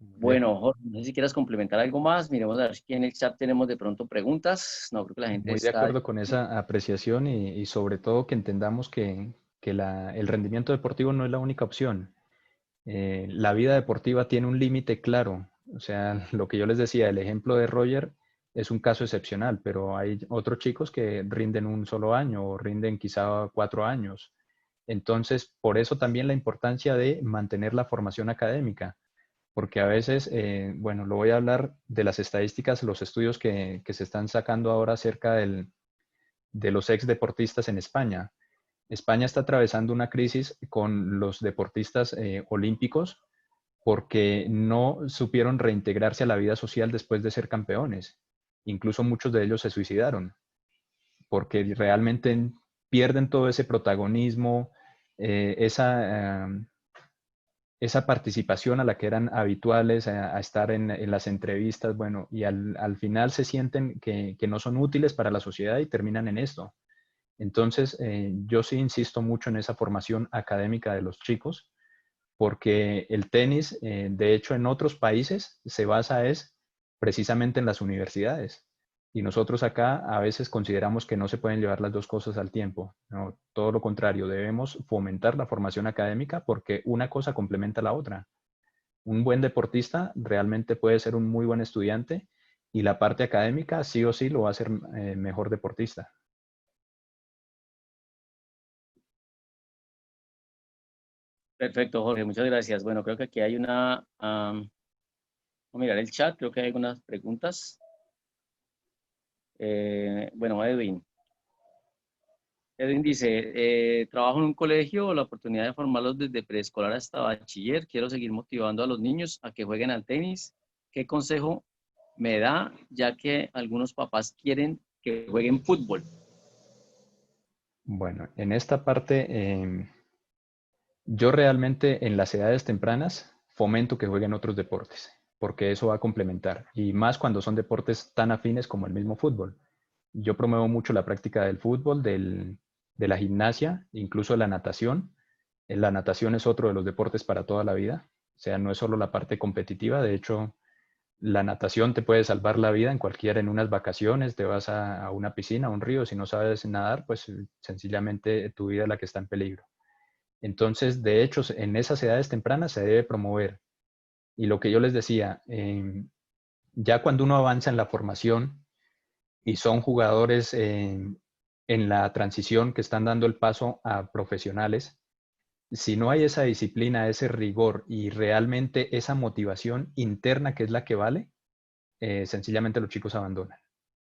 Bueno, Jorge, no sé si quieras complementar algo más. Miremos a ver si en el chat tenemos de pronto preguntas. No creo que la gente Muy de acuerdo con esa apreciación y sobre todo que entendamos que el rendimiento deportivo no es la única opción. La vida deportiva tiene un límite claro. O sea, lo que yo les decía, el ejemplo de Roger es un caso excepcional, pero hay otros chicos que rinden un solo año o rinden quizá 4 años. Entonces, por eso también la importancia de mantener la formación académica, porque a veces, bueno, lo voy a hablar de las estadísticas, los estudios que se están sacando ahora acerca de los ex deportistas en España. España está atravesando una crisis con los deportistas olímpicos porque no supieron reintegrarse a la vida social después de ser campeones. Incluso muchos de ellos se suicidaron, porque realmente pierden todo ese protagonismo, esa participación a la que eran habituales, a estar en las entrevistas, bueno, y al final se sienten que no son útiles para la sociedad y terminan en esto. Entonces, yo sí insisto mucho en esa formación académica de los chicos, porque el tenis, de hecho, en otros países se basa precisamente en las universidades. Y nosotros acá a veces consideramos que no se pueden llevar las dos cosas al tiempo. No, todo lo contrario, debemos fomentar la formación académica porque una cosa complementa a la otra. Un buen deportista realmente puede ser un muy buen estudiante y la parte académica sí o sí lo va a hacer mejor deportista. Perfecto, Jorge, muchas gracias. Bueno, creo que aquí hay voy a mirar el chat, creo que hay algunas preguntas. Bueno, Edwin. Edwin dice, trabajo en un colegio, la oportunidad de formarlos desde preescolar hasta bachiller. Quiero seguir motivando a los niños a que jueguen al tenis. ¿Qué consejo me da, ya que algunos papás quieren que jueguen fútbol? Bueno, en esta parte, yo realmente en las edades tempranas fomento que jueguen otros deportes, porque eso va a complementar, y más cuando son deportes tan afines como el mismo fútbol. Yo promuevo mucho la práctica del fútbol, de la gimnasia, incluso de la natación. La natación es otro de los deportes para toda la vida, o sea, no es solo la parte competitiva, de hecho, la natación te puede salvar la vida en unas vacaciones, te vas a una piscina, a un río, si no sabes nadar, pues sencillamente tu vida es la que está en peligro. Entonces, de hecho, en esas edades tempranas se debe promover. Y lo que yo les decía, ya cuando uno avanza en la formación y son jugadores en la transición que están dando el paso a profesionales, si no hay esa disciplina, ese rigor y realmente esa motivación interna que es la que vale, sencillamente los chicos abandonan.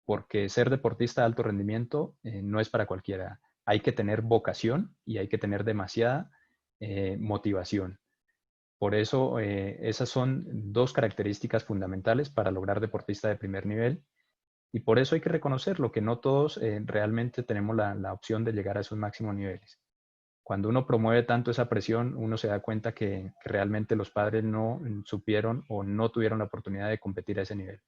Porque ser deportista de alto rendimiento no es para cualquiera. Hay que tener vocación y hay que tener demasiada motivación. Por eso, esas son dos características fundamentales para lograr deportista de primer nivel. Y por eso hay que reconocerlo, que no todos realmente tenemos la opción de llegar a esos máximos niveles. Cuando uno promueve tanto esa presión, uno se da cuenta que realmente los padres no supieron o no tuvieron la oportunidad de competir a ese nivel.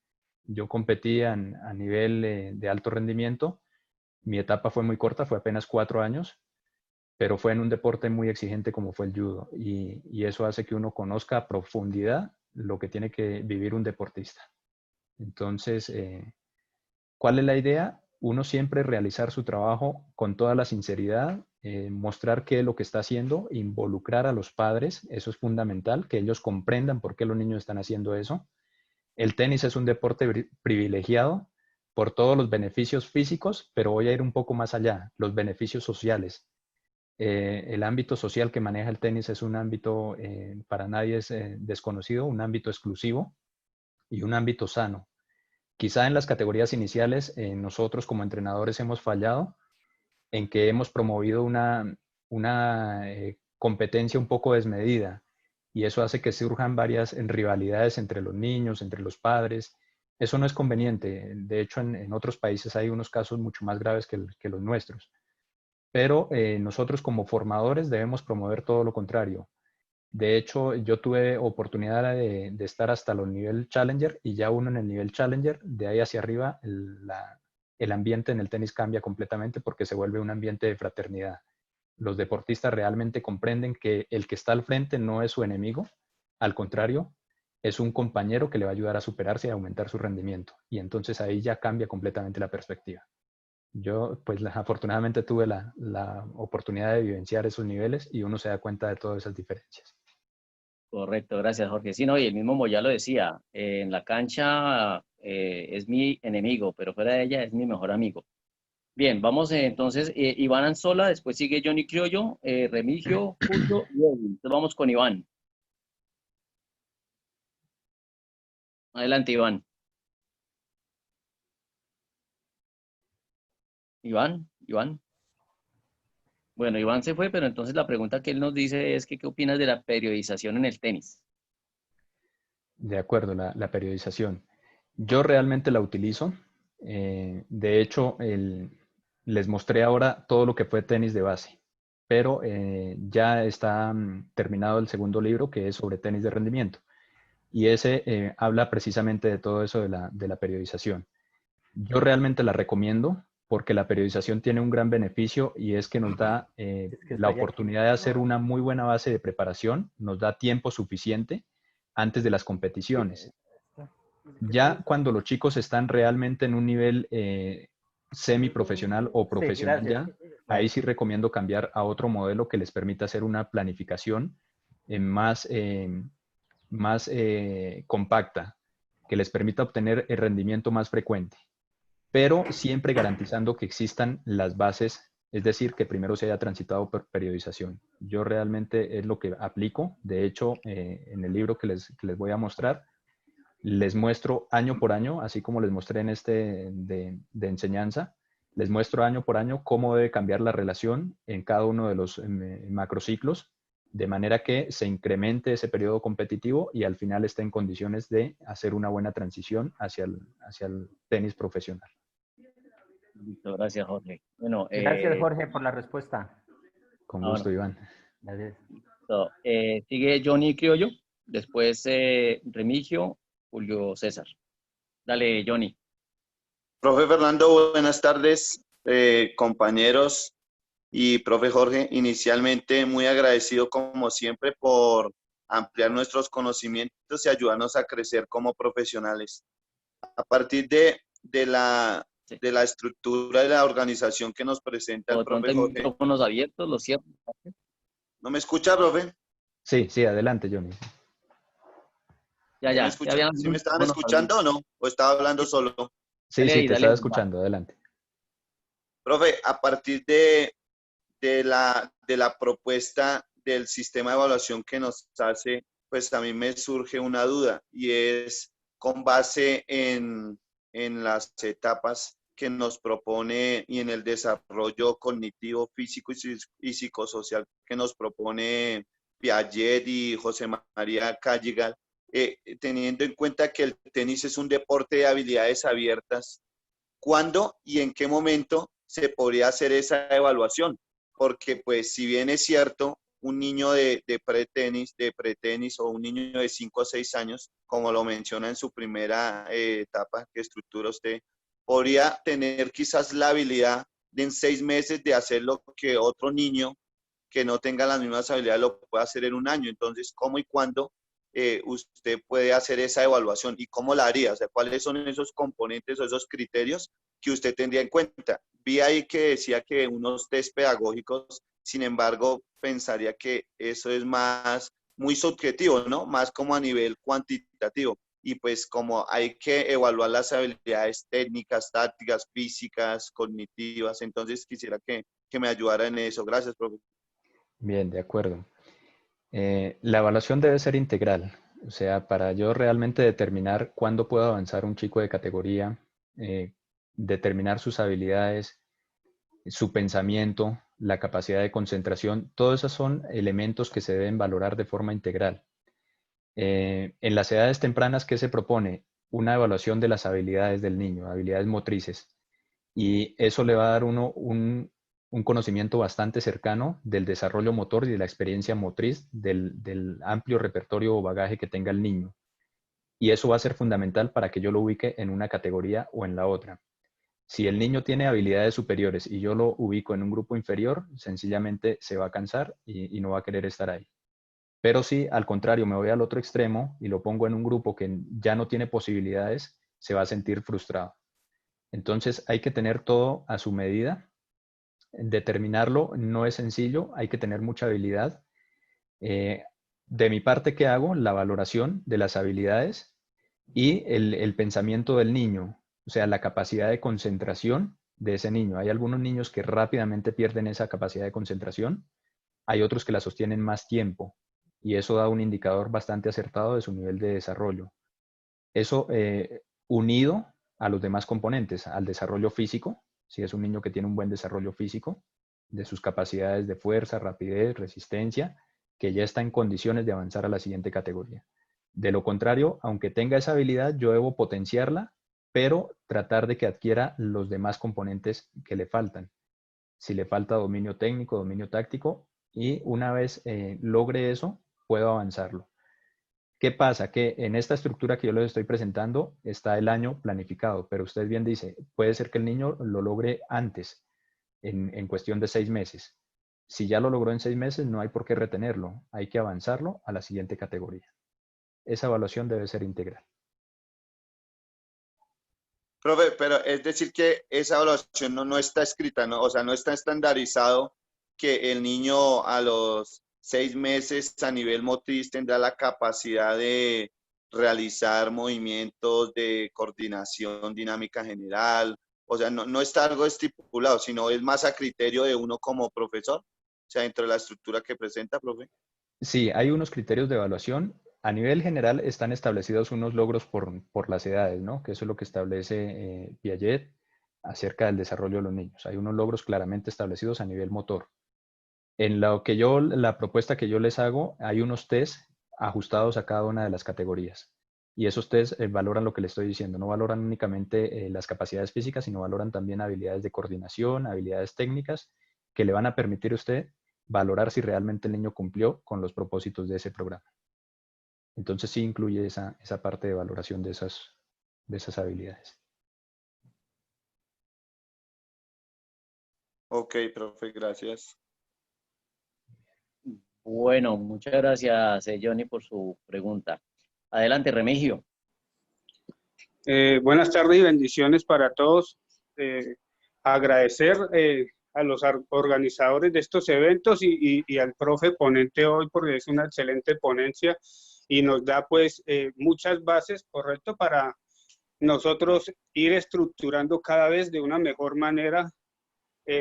Yo competí a nivel de alto rendimiento. Mi etapa fue muy corta, fue apenas 4 años, pero fue en un deporte muy exigente como fue el judo. Y eso hace que uno conozca a profundidad lo que tiene que vivir un deportista. Entonces, ¿cuál es la idea? Uno siempre realizar su trabajo con toda la sinceridad, mostrar qué es lo que está haciendo, involucrar a los padres, eso es fundamental, que ellos comprendan por qué los niños están haciendo eso. El tenis es un deporte privilegiado por todos los beneficios físicos, pero voy a ir un poco más allá, los beneficios sociales. El ámbito social que maneja el tenis es un ámbito, para nadie es desconocido, un ámbito exclusivo y un ámbito sano. Quizá en las categorías iniciales nosotros como entrenadores hemos fallado en que hemos promovido una competencia un poco desmedida y eso hace que surjan varias rivalidades entre los niños, entre los padres. Eso no es conveniente. De hecho, en otros países hay unos casos mucho más graves que los nuestros. Pero nosotros como formadores debemos promover todo lo contrario. De hecho, yo tuve oportunidad de estar hasta los nivel Challenger y ya uno en el nivel Challenger, de ahí hacia arriba, el ambiente en el tenis cambia completamente porque se vuelve un ambiente de fraternidad. Los deportistas realmente comprenden que el que está al frente no es su enemigo, al contrario, es un compañero que le va a ayudar a superarse y a aumentar su rendimiento. Y entonces ahí ya cambia completamente la perspectiva. Yo, pues afortunadamente tuve la oportunidad de vivenciar esos niveles y uno se da cuenta de todas esas diferencias. Correcto, gracias, Jorge. Sí, no, y el mismo Moya lo decía, en la cancha es mi enemigo, pero fuera de ella es mi mejor amigo. Bien, vamos entonces, Iván Anzola, después sigue Johnny Criollo, Remigio, Julio y Edwin. Entonces vamos con Iván. Adelante, Iván. Iván. Bueno, Iván se fue, pero entonces la pregunta que él nos dice es que ¿qué opinas de la periodización en el tenis? De acuerdo, la periodización. Yo realmente la utilizo. De hecho, les mostré ahora todo lo que fue tenis de base, pero ya está terminado el segundo libro, que es sobre tenis de rendimiento. Y ese habla precisamente de todo eso de la periodización. Yo realmente la recomiendo porque la periodización tiene un gran beneficio y es que nos da la oportunidad de hacer una muy buena base de preparación, nos da tiempo suficiente antes de las competiciones. Ya cuando los chicos están realmente en un nivel semiprofesional o profesional ya, ahí sí recomiendo cambiar a otro modelo que les permita hacer una planificación más compacta, que les permita obtener el rendimiento más frecuente, pero siempre garantizando que existan las bases, es decir, que primero se haya transitado por periodización. Yo realmente es lo que aplico. De hecho, en el libro que les voy a mostrar, les muestro año por año, así como les mostré en este de enseñanza, les muestro año por año cómo debe cambiar la relación en cada uno de los macrociclos, de manera que se incremente ese periodo competitivo y al final esté en condiciones de hacer una buena transición hacia el tenis profesional. Listo, gracias, Jorge. Bueno, Gracias, Jorge, por la respuesta. Con gusto, bueno. Iván. Gracias. Sigue Johnny Criollo, después Remigio, Julio César. Dale, Johnny. Profe Fernando, buenas tardes, compañeros y profe Jorge. Inicialmente, muy agradecido como siempre por ampliar nuestros conocimientos y ayudarnos a crecer como profesionales. A partir de la estructura de la organización que nos presenta el profe Jorge. Micrófonos abiertos, los cierro. ¿No me escucha, profe? Sí, adelante, Johnny. Ya. ¿Sí me estaban escuchando o no? ¿O estaba hablando solo? Sí, te estaba escuchando, adelante. Profe, a partir de la propuesta del sistema de evaluación que nos hace, pues a mí me surge una duda y es con base en las etapas que nos propone y en el desarrollo cognitivo, físico y psicosocial que nos propone Piaget y José María Callegal, teniendo en cuenta que el tenis es un deporte de habilidades abiertas, ¿cuándo y en qué momento se podría hacer esa evaluación? Porque pues si bien es cierto, un niño de pretenis o un niño de 5 o 6 años, como lo menciona en su primera etapa que estructura usted, podría tener quizás la habilidad de en 6 meses de hacer lo que otro niño que no tenga las mismas habilidades lo puede hacer en un año. Entonces, ¿cómo y cuándo usted puede hacer esa evaluación y cómo la haría? O sea, ¿cuáles son esos componentes o esos criterios que usted tendría en cuenta? Vi ahí que decía que unos test pedagógicos, sin embargo, pensaría que eso es muy subjetivo, ¿no? Más como a nivel cuantitativo. Y pues como hay que evaluar las habilidades técnicas, tácticas, físicas, cognitivas, entonces quisiera que me ayudara en eso. Gracias, profesor. Bien, de acuerdo. La evaluación debe ser integral, o sea, para yo realmente determinar cuándo puedo avanzar un chico de categoría, determinar sus habilidades, su pensamiento, la capacidad de concentración, todos esos son elementos que se deben valorar de forma integral. En las edades tempranas, ¿qué se propone? Una evaluación de las habilidades del niño, habilidades motrices, y eso le va a dar uno un conocimiento bastante cercano del desarrollo motor y de la experiencia motriz del amplio repertorio o bagaje que tenga el niño. Y eso va a ser fundamental para que yo lo ubique en una categoría o en la otra. Si el niño tiene habilidades superiores y yo lo ubico en un grupo inferior, sencillamente se va a cansar y no va a querer estar ahí. Pero si al contrario me voy al otro extremo y lo pongo en un grupo que ya no tiene posibilidades, se va a sentir frustrado. Entonces hay que tener todo a su medida. Determinarlo no es sencillo, hay que tener mucha habilidad. De mi parte, ¿qué hago? La valoración de las habilidades y el pensamiento del niño, o sea, la capacidad de concentración de ese niño. Hay algunos niños que rápidamente pierden esa capacidad de concentración, hay otros que la sostienen más tiempo y eso da un indicador bastante acertado de su nivel de desarrollo. Eso unido a los demás componentes, al desarrollo físico, si es un niño que tiene un buen desarrollo físico, de sus capacidades de fuerza, rapidez, resistencia, que ya está en condiciones de avanzar a la siguiente categoría. De lo contrario, aunque tenga esa habilidad, yo debo potenciarla, pero tratar de que adquiera los demás componentes que le faltan. Si le falta dominio técnico, dominio táctico, y una vez logre eso, puedo avanzarlo. ¿Qué pasa? Que en esta estructura que yo les estoy presentando está el año planificado, pero usted bien dice, puede ser que el niño lo logre antes, en cuestión de 6 meses. Si ya lo logró en 6 meses, no hay por qué retenerlo, hay que avanzarlo a la siguiente categoría. Esa evaluación debe ser integral. Profe, pero es decir que esa evaluación no está escrita, ¿no? O sea, no está estandarizado que el niño a los 6 meses a nivel motriz tendrá la capacidad de realizar movimientos de coordinación dinámica general. O sea, no está algo estipulado, sino es más a criterio de uno como profesor. O sea, dentro de la estructura que presenta, profe. Sí, hay unos criterios de evaluación. A nivel general están establecidos unos logros por las edades, ¿no? Que eso es lo que establece Piaget acerca del desarrollo de los niños. Hay unos logros claramente establecidos a nivel motor. En la propuesta que yo les hago, hay unos test ajustados a cada una de las categorías. Y esos test valoran lo que le estoy diciendo. No valoran únicamente las capacidades físicas, sino valoran también habilidades de coordinación, habilidades técnicas, que le van a permitir a usted valorar si realmente el niño cumplió con los propósitos de ese programa. Entonces sí incluye esa parte de valoración de esas habilidades. Ok, profe, gracias. Bueno, muchas gracias, Johnny, por su pregunta. Adelante, Remigio. Buenas tardes y bendiciones para todos. Agradecer a los organizadores de estos eventos y al profe ponente hoy porque es una excelente ponencia y nos da pues muchas bases, correcto, para nosotros ir estructurando cada vez de una mejor manera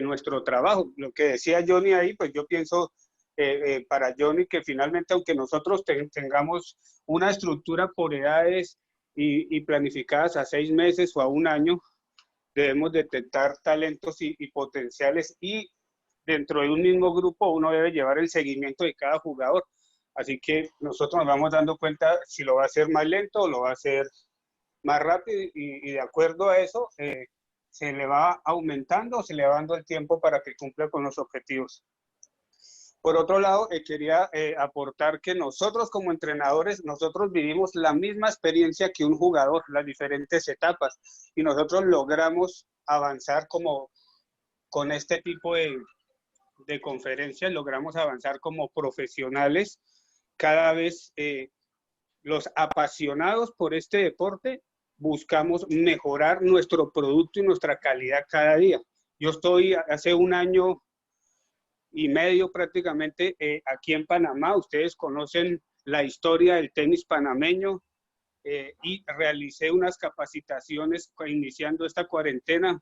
nuestro trabajo. Lo que decía Johnny ahí, pues yo pienso para Johnny que finalmente aunque nosotros tengamos una estructura por edades y planificadas a 6 meses o a 1 año, debemos detectar talentos y potenciales y dentro de un mismo grupo uno debe llevar el seguimiento de cada jugador. Así que nosotros nos vamos dando cuenta si lo va a hacer más lento o lo va a hacer más rápido y de acuerdo a eso se le va aumentando o se le va dando el tiempo para que cumpla con los objetivos. Por otro lado, quería aportar que nosotros como entrenadores, nosotros vivimos la misma experiencia que un jugador, las diferentes etapas, y nosotros logramos avanzar como con este tipo de conferencias, logramos avanzar como profesionales. Cada vez los apasionados por este deporte buscamos mejorar nuestro producto y nuestra calidad cada día. Yo estoy hace 1 año y medio prácticamente aquí en Panamá. Ustedes conocen la historia del tenis panameño y realicé unas capacitaciones iniciando esta cuarentena.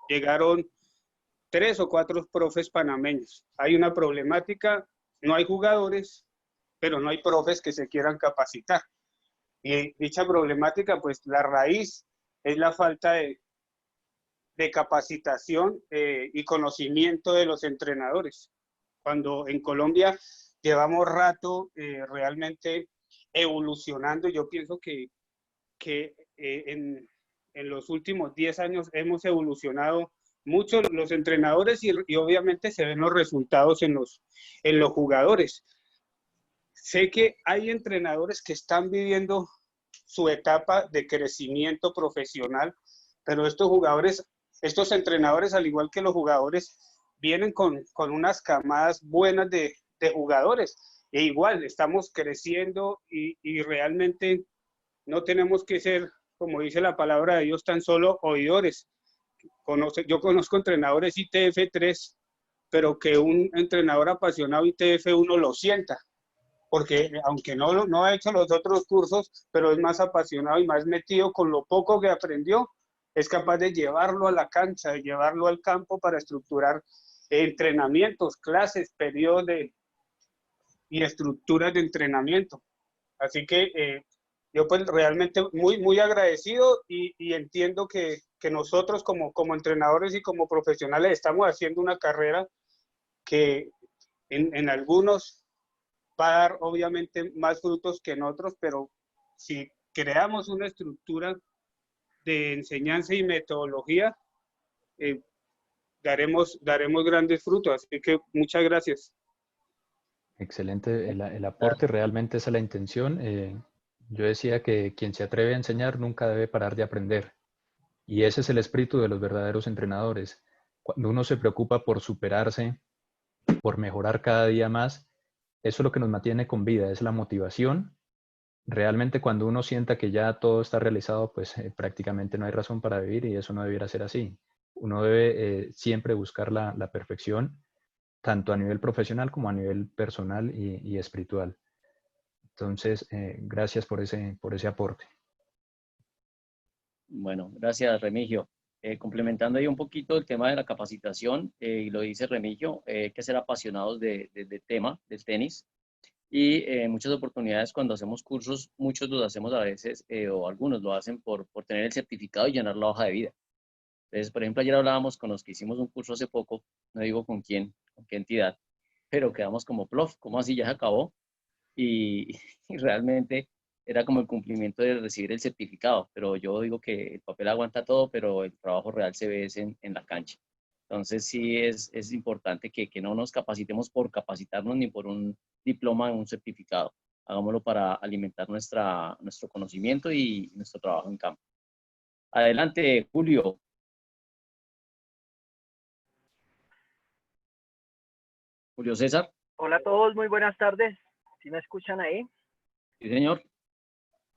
Llegaron 3 o 4 profes panameños. Hay una problemática, no hay jugadores, pero no hay profes que se quieran capacitar. Y dicha problemática, pues la raíz es la falta de capacitación y conocimiento de los entrenadores. Cuando en Colombia llevamos rato realmente evolucionando, yo pienso que en los últimos 10 años hemos evolucionado mucho los entrenadores y obviamente se ven los resultados en los jugadores. Sé que hay entrenadores que están viviendo su etapa de crecimiento profesional, pero estos entrenadores, al igual que los jugadores, vienen con unas camadas buenas de jugadores. E igual, estamos creciendo y realmente no tenemos que ser, como dice la palabra de Dios, tan solo oidores. Yo conozco entrenadores ITF 3, pero que un entrenador apasionado ITF 1 lo sienta, porque aunque no ha hecho los otros cursos, pero es más apasionado y más metido con lo poco que aprendió, es capaz de llevarlo a la cancha, de llevarlo al campo para estructurar entrenamientos, clases, periodos y estructuras de entrenamiento. Así que yo pues realmente muy agradecido y entiendo que nosotros como entrenadores y como profesionales estamos haciendo una carrera que en algunos va a dar obviamente más frutos que en otros, pero si creamos una estructura de enseñanza y metodología, daremos grandes frutos. Así que muchas gracias. Excelente, el aporte realmente esa es la intención. Yo decía que quien se atreve a enseñar nunca debe parar de aprender. Y ese es el espíritu de los verdaderos entrenadores. Cuando uno se preocupa por superarse, por mejorar cada día más, eso es lo que nos mantiene con vida, es la motivación. Realmente cuando uno sienta que ya todo está realizado, pues prácticamente no hay razón para vivir y eso no debiera ser así. Uno debe siempre buscar la perfección, tanto a nivel profesional como a nivel personal y espiritual. Entonces, gracias por ese aporte. Bueno, gracias, Remigio. Complementando ahí un poquito el tema de la capacitación, y lo dice Remigio, hay que ser apasionados del tema, del tenis. Y en muchas oportunidades cuando hacemos cursos, muchos los hacemos a veces, o algunos lo hacen por tener el certificado y llenar la hoja de vida. Entonces, por ejemplo, ayer hablábamos con los que hicimos un curso hace poco, no digo con quién, con qué entidad, pero quedamos como plof, ¿cómo así ya se acabó? Y, y realmente era como el cumplimiento de recibir el certificado, pero yo digo que el papel aguanta todo, pero el trabajo real se ve en la cancha. Entonces sí es importante que no nos capacitemos por capacitarnos ni por un diploma o un certificado. Hagámoslo para alimentar nuestro conocimiento y nuestro trabajo en campo. Adelante, Julio. Julio César. Hola a todos, muy buenas tardes. ¿Sí me escuchan ahí? Sí, señor.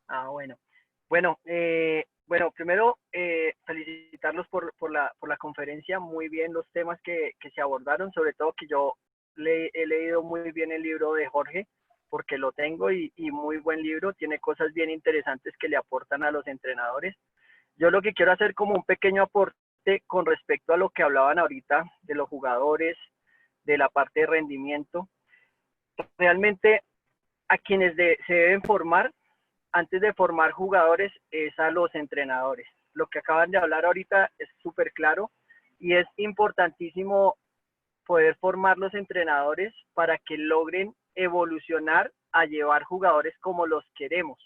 Ah, bueno. Bueno, primero felicitarlos por la conferencia. Muy bien los temas que se abordaron, sobre todo que yo he leído muy bien el libro de Jorge, porque lo tengo y muy buen libro. Tiene cosas bien interesantes que le aportan a los entrenadores. Yo lo que quiero hacer como un pequeño aporte con respecto a lo que hablaban ahorita de los jugadores, de la parte de rendimiento. Realmente a quienes se deben formar antes de formar jugadores es a los entrenadores. Lo que acaban de hablar ahorita es súper claro y es importantísimo poder formar los entrenadores para que logren evolucionar a llevar jugadores como los queremos.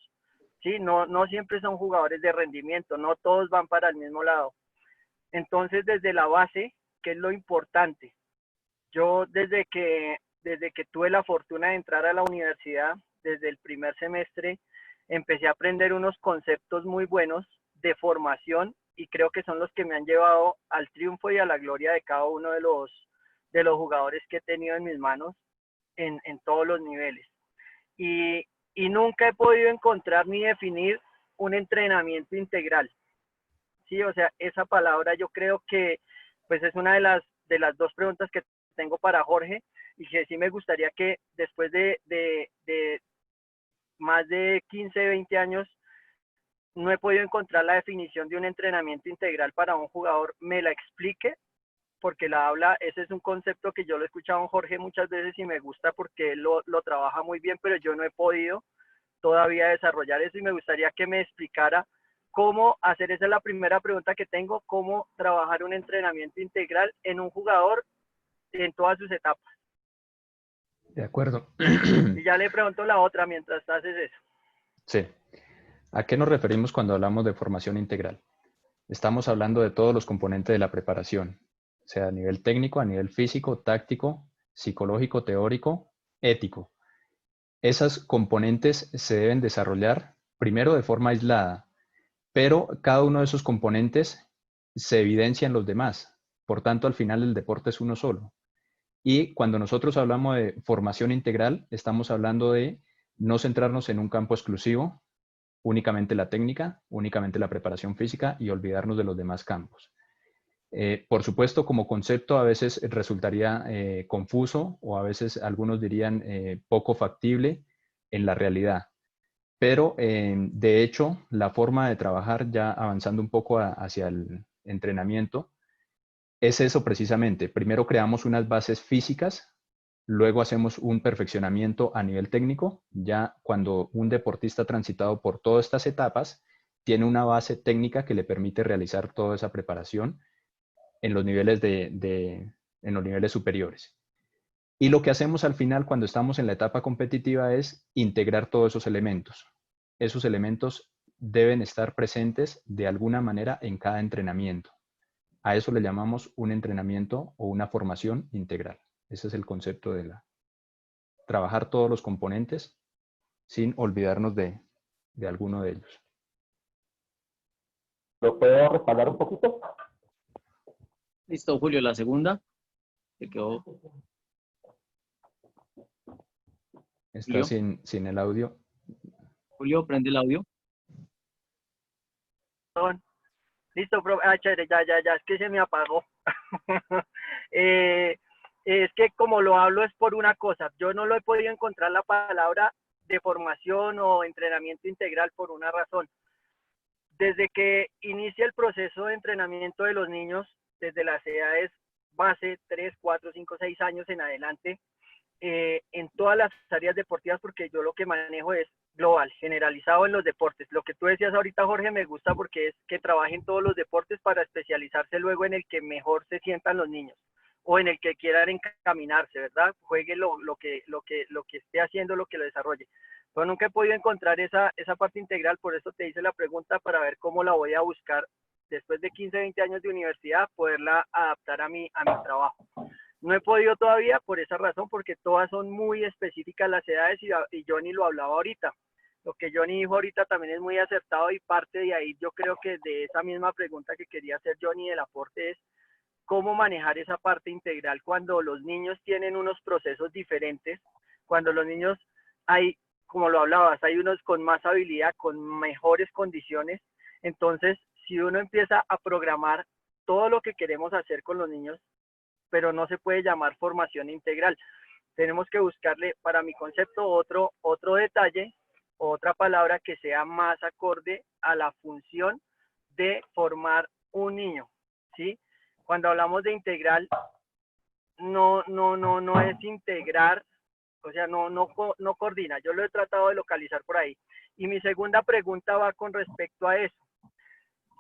¿Sí? No siempre son jugadores de rendimiento, no todos van para el mismo lado. Entonces, desde la base, ¿qué es lo importante? Yo desde que tuve la fortuna de entrar a la universidad, desde el primer semestre, empecé a aprender unos conceptos muy buenos de formación y creo que son los que me han llevado al triunfo y a la gloria de cada uno de los jugadores que he tenido en mis manos en todos los niveles. Y nunca he podido encontrar ni definir un entrenamiento integral. Sí, o sea, esa palabra yo creo que pues es una de las dos preguntas que tengo para Jorge y que sí me gustaría que después de más de 15, 20 años no he podido encontrar la definición de un entrenamiento integral para un jugador, me la explique, porque ese es un concepto que yo lo he escuchado a Jorge muchas veces y me gusta porque él lo trabaja muy bien, pero yo no he podido todavía desarrollar eso y me gustaría que me explicara cómo hacer, esa es la primera pregunta que tengo, cómo trabajar un entrenamiento integral en un jugador en todas sus etapas. De acuerdo. Y ya le pregunto la otra mientras haces eso. Sí. ¿A qué nos referimos cuando hablamos de formación integral? Estamos hablando de todos los componentes de la preparación, sea a nivel técnico, a nivel físico, táctico, psicológico, teórico, ético. Esas componentes se deben desarrollar primero de forma aislada, pero cada uno de esos componentes se evidencia en los demás. Por tanto, al final el deporte es uno solo. Y cuando nosotros hablamos de formación integral, estamos hablando de no centrarnos en un campo exclusivo, únicamente la técnica, únicamente la preparación física y olvidarnos de los demás campos. Por supuesto, como concepto a veces resultaría confuso o a veces algunos dirían poco factible en la realidad. Pero de hecho, la forma de trabajar ya avanzando un poco hacia el entrenamiento es eso precisamente. Primero creamos unas bases físicas, luego hacemos un perfeccionamiento a nivel técnico. Ya cuando un deportista ha transitado por todas estas etapas, tiene una base técnica que le permite realizar toda esa preparación en los niveles, en los niveles superiores. Y lo que hacemos al final cuando estamos en la etapa competitiva es integrar todos esos elementos. esos elementos deben estar presentes de alguna manera en cada entrenamiento. A eso le llamamos un entrenamiento o una formación integral. Ese es el concepto de trabajar todos los componentes sin olvidarnos de alguno de ellos. ¿Lo puedo respaldar un poquito? Listo, Julio, la segunda. Se quedó. Está Julio. sin el audio. Julio, prende el audio. Listo, profe. Ah, chévere, ya, es que se me apagó. Es que como lo hablo es por una cosa. Yo no lo he podido encontrar la palabra de formación o entrenamiento integral por una razón. Desde que inicia el proceso de entrenamiento de los niños, desde las edades base, 3, 4, 5, 6 años en adelante, en todas las áreas deportivas, porque yo lo que manejo es global, generalizado en los deportes. Lo que tú decías ahorita, Jorge, me gusta porque es que trabajen todos los deportes para especializarse luego en el que mejor se sientan los niños o en el que quieran encaminarse, ¿verdad? Juegue lo que esté haciendo, lo que lo desarrolle. Pero nunca he podido encontrar esa parte integral, por eso te hice la pregunta para ver cómo la voy a buscar después de 15, 20 años de universidad, poderla adaptar a mi trabajo. No he podido todavía por esa razón, porque todas son muy específicas las edades y Johnny lo hablaba ahorita. Lo que Johnny dijo ahorita también es muy acertado y parte de ahí yo creo que de esa misma pregunta que quería hacer Johnny del aporte es cómo manejar esa parte integral cuando los niños tienen unos procesos diferentes, cuando los niños hay, como lo hablabas, hay unos con más habilidad, con mejores condiciones. Entonces, si uno empieza a programar todo lo que queremos hacer con los niños, pero no se puede llamar formación integral. Tenemos que buscarle, para mi concepto, otro detalle, otra palabra que sea más acorde a la función de formar un niño, ¿sí? Cuando hablamos de integral, no es integrar, o sea, no coordina. Yo lo he tratado de localizar por ahí. Y mi segunda pregunta va con respecto a eso.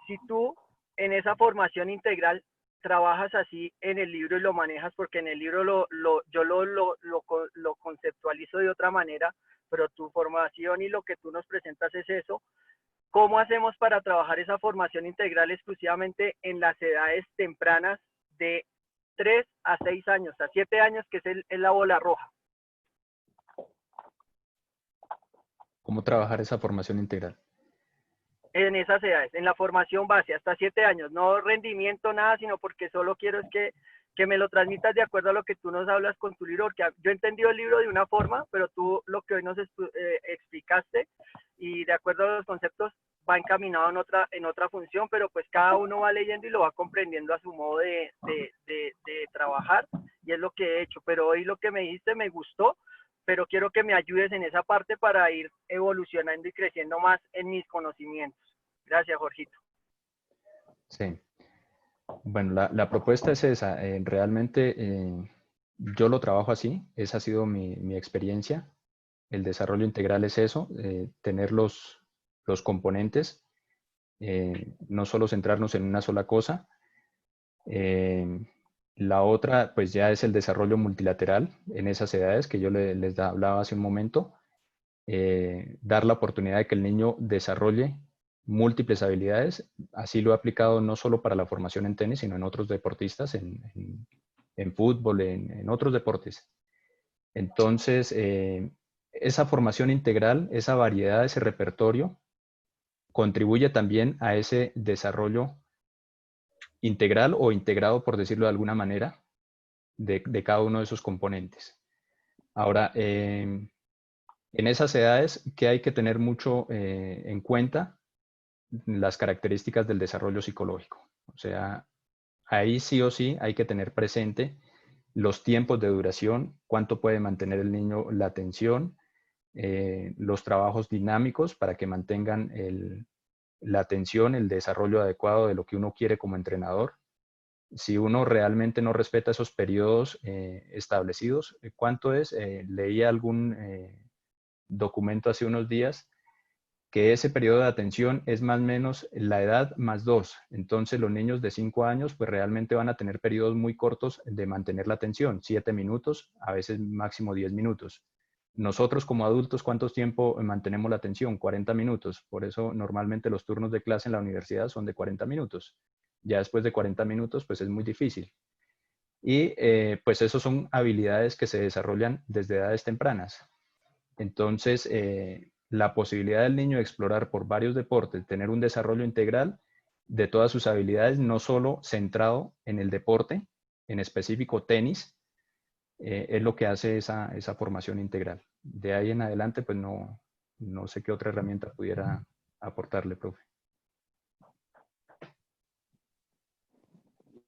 Si tú en esa formación integral trabajas así en el libro y lo manejas, porque en el libro yo lo conceptualizo de otra manera, pero tu formación y lo que tú nos presentas es eso. ¿Cómo hacemos para trabajar esa formación integral exclusivamente en las edades tempranas de 3 a 6 años, a 7 años, que es la bola roja? ¿Cómo trabajar esa formación integral? En esas edades, en la formación base, hasta 7 años, no rendimiento, nada, sino porque solo quiero es que me lo transmitas de acuerdo a lo que tú nos hablas con tu libro, porque yo he entendido el libro de una forma, pero tú lo que hoy nos explicaste y de acuerdo a los conceptos va encaminado en otra función, pero pues cada uno va leyendo y lo va comprendiendo a su modo de trabajar, y es lo que he hecho. Pero hoy lo que me dijiste me gustó, pero quiero que me ayudes en esa parte para ir evolucionando y creciendo más en mis conocimientos. Gracias, Jorgito. Sí. Bueno, la propuesta es esa. Realmente yo lo trabajo así. Esa ha sido mi experiencia. El desarrollo integral es eso, tener los componentes, no solo centrarnos en una sola cosa. La otra, pues ya es el desarrollo multilateral en esas edades que yo les hablaba hace un momento. Dar la oportunidad de que el niño desarrolle múltiples habilidades. Así lo he aplicado no solo para la formación en tenis, sino en otros deportistas, en fútbol, en otros deportes. Entonces, esa formación integral, esa variedad, ese repertorio, contribuye también a ese desarrollo integral o integrado, por decirlo de alguna manera, de cada uno de esos componentes. Ahora, en esas edades, ¿qué hay que tener mucho en cuenta? Las características del desarrollo psicológico. O sea, ahí sí o sí hay que tener presente los tiempos de duración, cuánto puede mantener el niño la atención, los trabajos dinámicos para que mantengan la atención, el desarrollo adecuado de lo que uno quiere como entrenador. Si uno realmente no respeta esos periodos establecidos, ¿cuánto es? Leí algún documento hace unos días que ese periodo de atención es más o menos la edad más 2. Entonces los niños de 5 años pues realmente van a tener periodos muy cortos de mantener la atención, 7 minutos, a veces máximo 10 minutos. Nosotros como adultos, ¿cuánto tiempo mantenemos la atención? 40 minutos. Por eso normalmente los turnos de clase en la universidad son de 40 minutos. Ya después de 40 minutos, pues es muy difícil. Y pues esas son habilidades que se desarrollan desde edades tempranas. Entonces, la posibilidad del niño de explorar por varios deportes, tener un desarrollo integral de todas sus habilidades, no solo centrado en el deporte, en específico tenis, es lo que hace esa formación integral. De ahí en adelante, pues no sé qué otra herramienta pudiera aportarle, profe.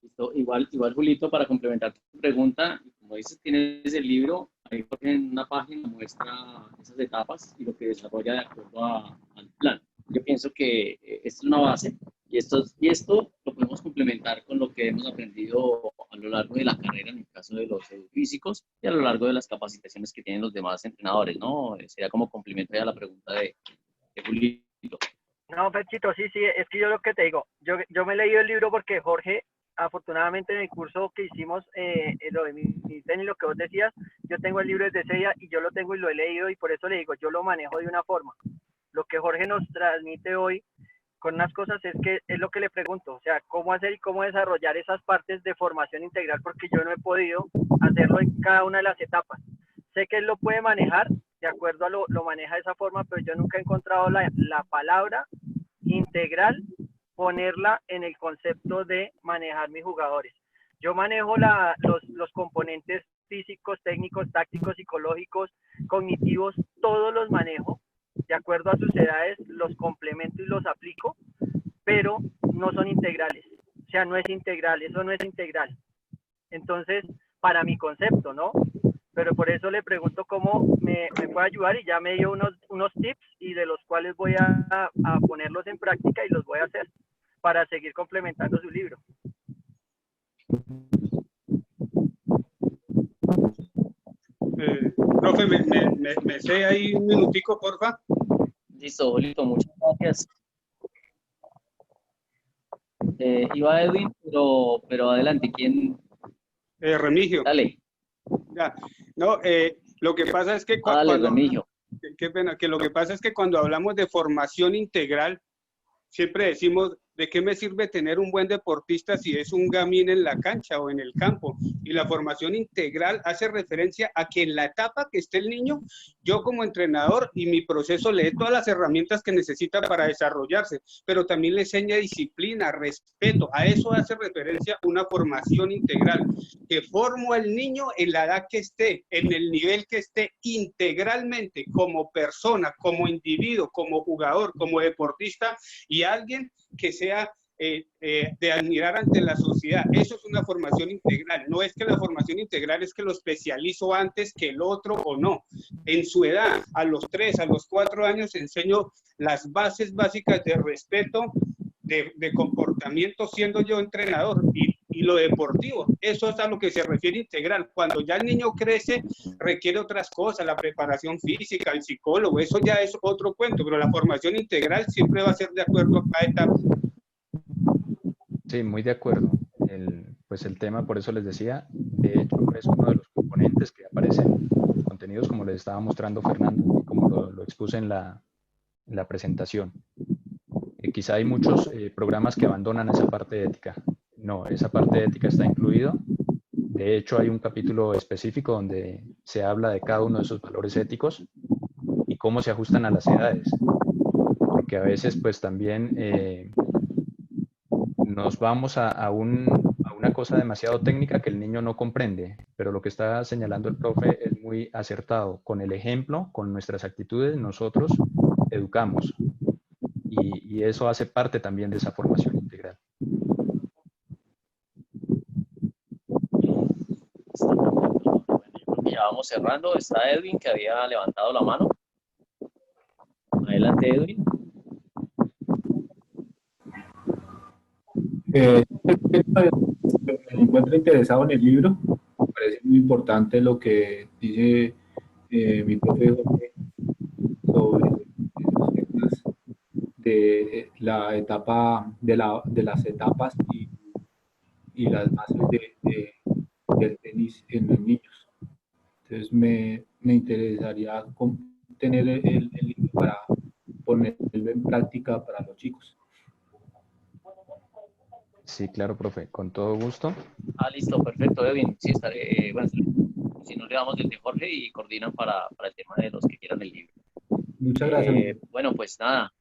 Listo. Igual, Julito, para complementar tu pregunta, como dices, tienes el libro, ahí en una página muestra esas etapas y lo que desarrolla de acuerdo al plan. Yo pienso que esto es una base y esto lo podemos complementar con lo que hemos aprendido a lo largo de la carrera, en el caso de los físicos, y a lo largo de las capacitaciones que tienen los demás entrenadores, ¿no? Sería como complemento a la pregunta de Julito. No, Pechito, sí, es que yo lo que te digo, yo me he leído el libro porque Jorge, afortunadamente en el curso que hicimos, lo de mi tenis, lo que vos decías, yo tengo el libro desde ese día y yo lo tengo y lo he leído y por eso le digo, yo lo manejo de una forma. Lo que Jorge nos transmite hoy con unas cosas es lo que le pregunto, o sea, cómo hacer y cómo desarrollar esas partes de formación integral, porque yo no he podido hacerlo en cada una de las etapas. Sé que él lo puede manejar, de acuerdo a lo maneja de esa forma, pero yo nunca he encontrado la palabra integral, ponerla en el concepto de manejar mis jugadores. Yo manejo los componentes físicos, técnicos, tácticos, psicológicos, cognitivos, todos los manejo, de acuerdo a sus edades, los complemento y los aplico, pero no son integrales. O sea, no es integral, eso no es integral. Entonces, para mi concepto, ¿no? Pero por eso le pregunto cómo me puede ayudar y ya me dio unos tips y de los cuales voy a ponerlos en práctica y los voy a hacer para seguir complementando su libro. Profe, me sé ahí un minutico, porfa. Listo, muchas gracias. Iba Edwin, pero adelante, ¿quién? Remigio. Dale. Ya. No, lo que pasa es que Remigio. Qué pena, que lo que pasa es que cuando hablamos de formación integral, siempre decimos, ¿de qué me sirve tener un buen deportista si es un gamín en la cancha o en el campo? Y la formación integral hace referencia a que en la etapa que esté el niño, yo como entrenador y mi proceso le dé todas las herramientas que necesita para desarrollarse, pero también le enseña disciplina, respeto. A eso hace referencia una formación integral, que formo al niño en la edad que esté, en el nivel que esté, integralmente, como persona, como individuo, como jugador, como deportista, y alguien que sea de admirar ante la sociedad. Eso es una formación integral. No es que la formación integral es que lo especializo antes que el otro o no. En su edad, a los 3, a los 4 años, enseño las bases básicas de respeto, de comportamiento, siendo yo entrenador, y lo deportivo. Eso es a lo que se refiere integral. Cuando ya el niño crece, requiere otras cosas, la preparación física, el psicólogo, eso ya es otro cuento, pero la formación integral siempre va a ser de acuerdo a cada etapa. Sí, muy de acuerdo. Pues el tema, por eso les decía, de hecho es uno de los componentes que aparecen en los contenidos, como les estaba mostrando Fernando, y como lo expuse en la presentación. Quizá hay muchos programas que abandonan esa parte ética. No, esa parte ética está incluido. De hecho, hay un capítulo específico donde se habla de cada uno de esos valores éticos y cómo se ajustan a las edades. Porque a veces, pues también nos vamos a una cosa demasiado técnica que el niño no comprende, pero lo que está señalando el profe es muy acertado. Con el ejemplo, con nuestras actitudes, nosotros educamos y eso hace parte también de esa formación integral. Ya vamos cerrando. Está Edwin, que había levantado la mano. Adelante, Edwin. Me encuentro interesado en el libro. Me parece muy importante lo que dice mi profe Jorge sobre esos temas de la etapa, de las etapas y las bases del tenis en los niños. Entonces me interesaría tener el libro para ponerlo en práctica para los chicos. Sí, claro, profe, con todo gusto. Ah, listo, perfecto, Edwin. Sí, estaré, bueno, si no le damos el de Jorge y coordinan para el tema de los que quieran el libro. Muchas gracias. Bueno, pues nada,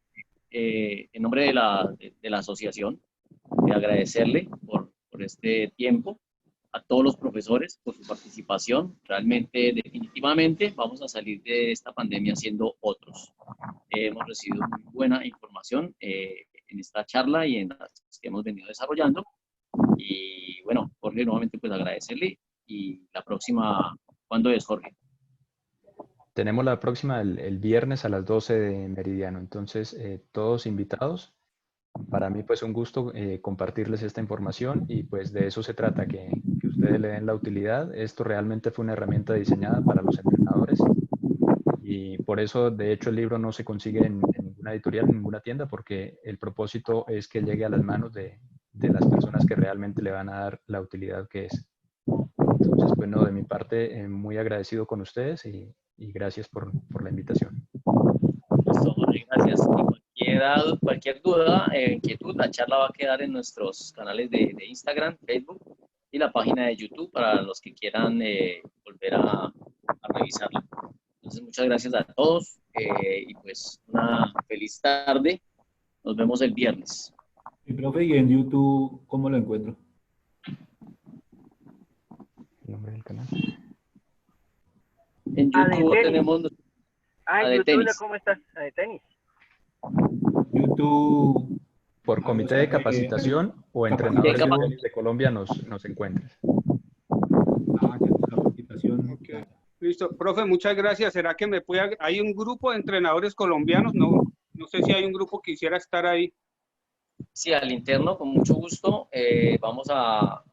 en nombre de la asociación, agradecerle por este tiempo, a todos los profesores por su participación. Realmente, definitivamente, vamos a salir de esta pandemia siendo otros. Hemos recibido muy buena información en esta charla y en las que hemos venido desarrollando. Y bueno, Jorge, nuevamente pues agradecerle. Y la próxima, ¿cuándo es, Jorge? Tenemos la próxima el viernes a las 12 de meridiano, entonces todos invitados. Para mí pues un gusto compartirles esta información y pues de eso se trata, que ustedes le den la utilidad. Esto realmente fue una herramienta diseñada para los entrenadores y por eso de hecho el libro no se consigue en ninguna editorial, en ninguna tienda, porque el propósito es que llegue a las manos de las personas que realmente le van a dar la utilidad que es. Entonces, bueno, de mi parte, muy agradecido con ustedes y gracias por la invitación. Listo, Jorge, gracias. Y cualquier duda, inquietud, la charla va a quedar en nuestros canales de Instagram, Facebook y la página de YouTube para los que quieran volver a revisarla. Entonces, muchas gracias a todos y pues una feliz tarde. Nos vemos el viernes. Y profe, ¿y en YouTube cómo lo encuentro? ¿El nombre del canal? En YouTube tenemos... en de YouTube, tenis. ¿cómo estás? De tenis. YouTube. Por Comité de Capacitación o Entrenadores de Tenis de Colombia nos encuentran. Ah, ya, capacitación. Okay. Listo. Profe, muchas gracias. ¿Será que hay un grupo de entrenadores colombianos? No sé si hay un grupo que quisiera estar ahí. Sí, al interno, con mucho gusto. Vamos a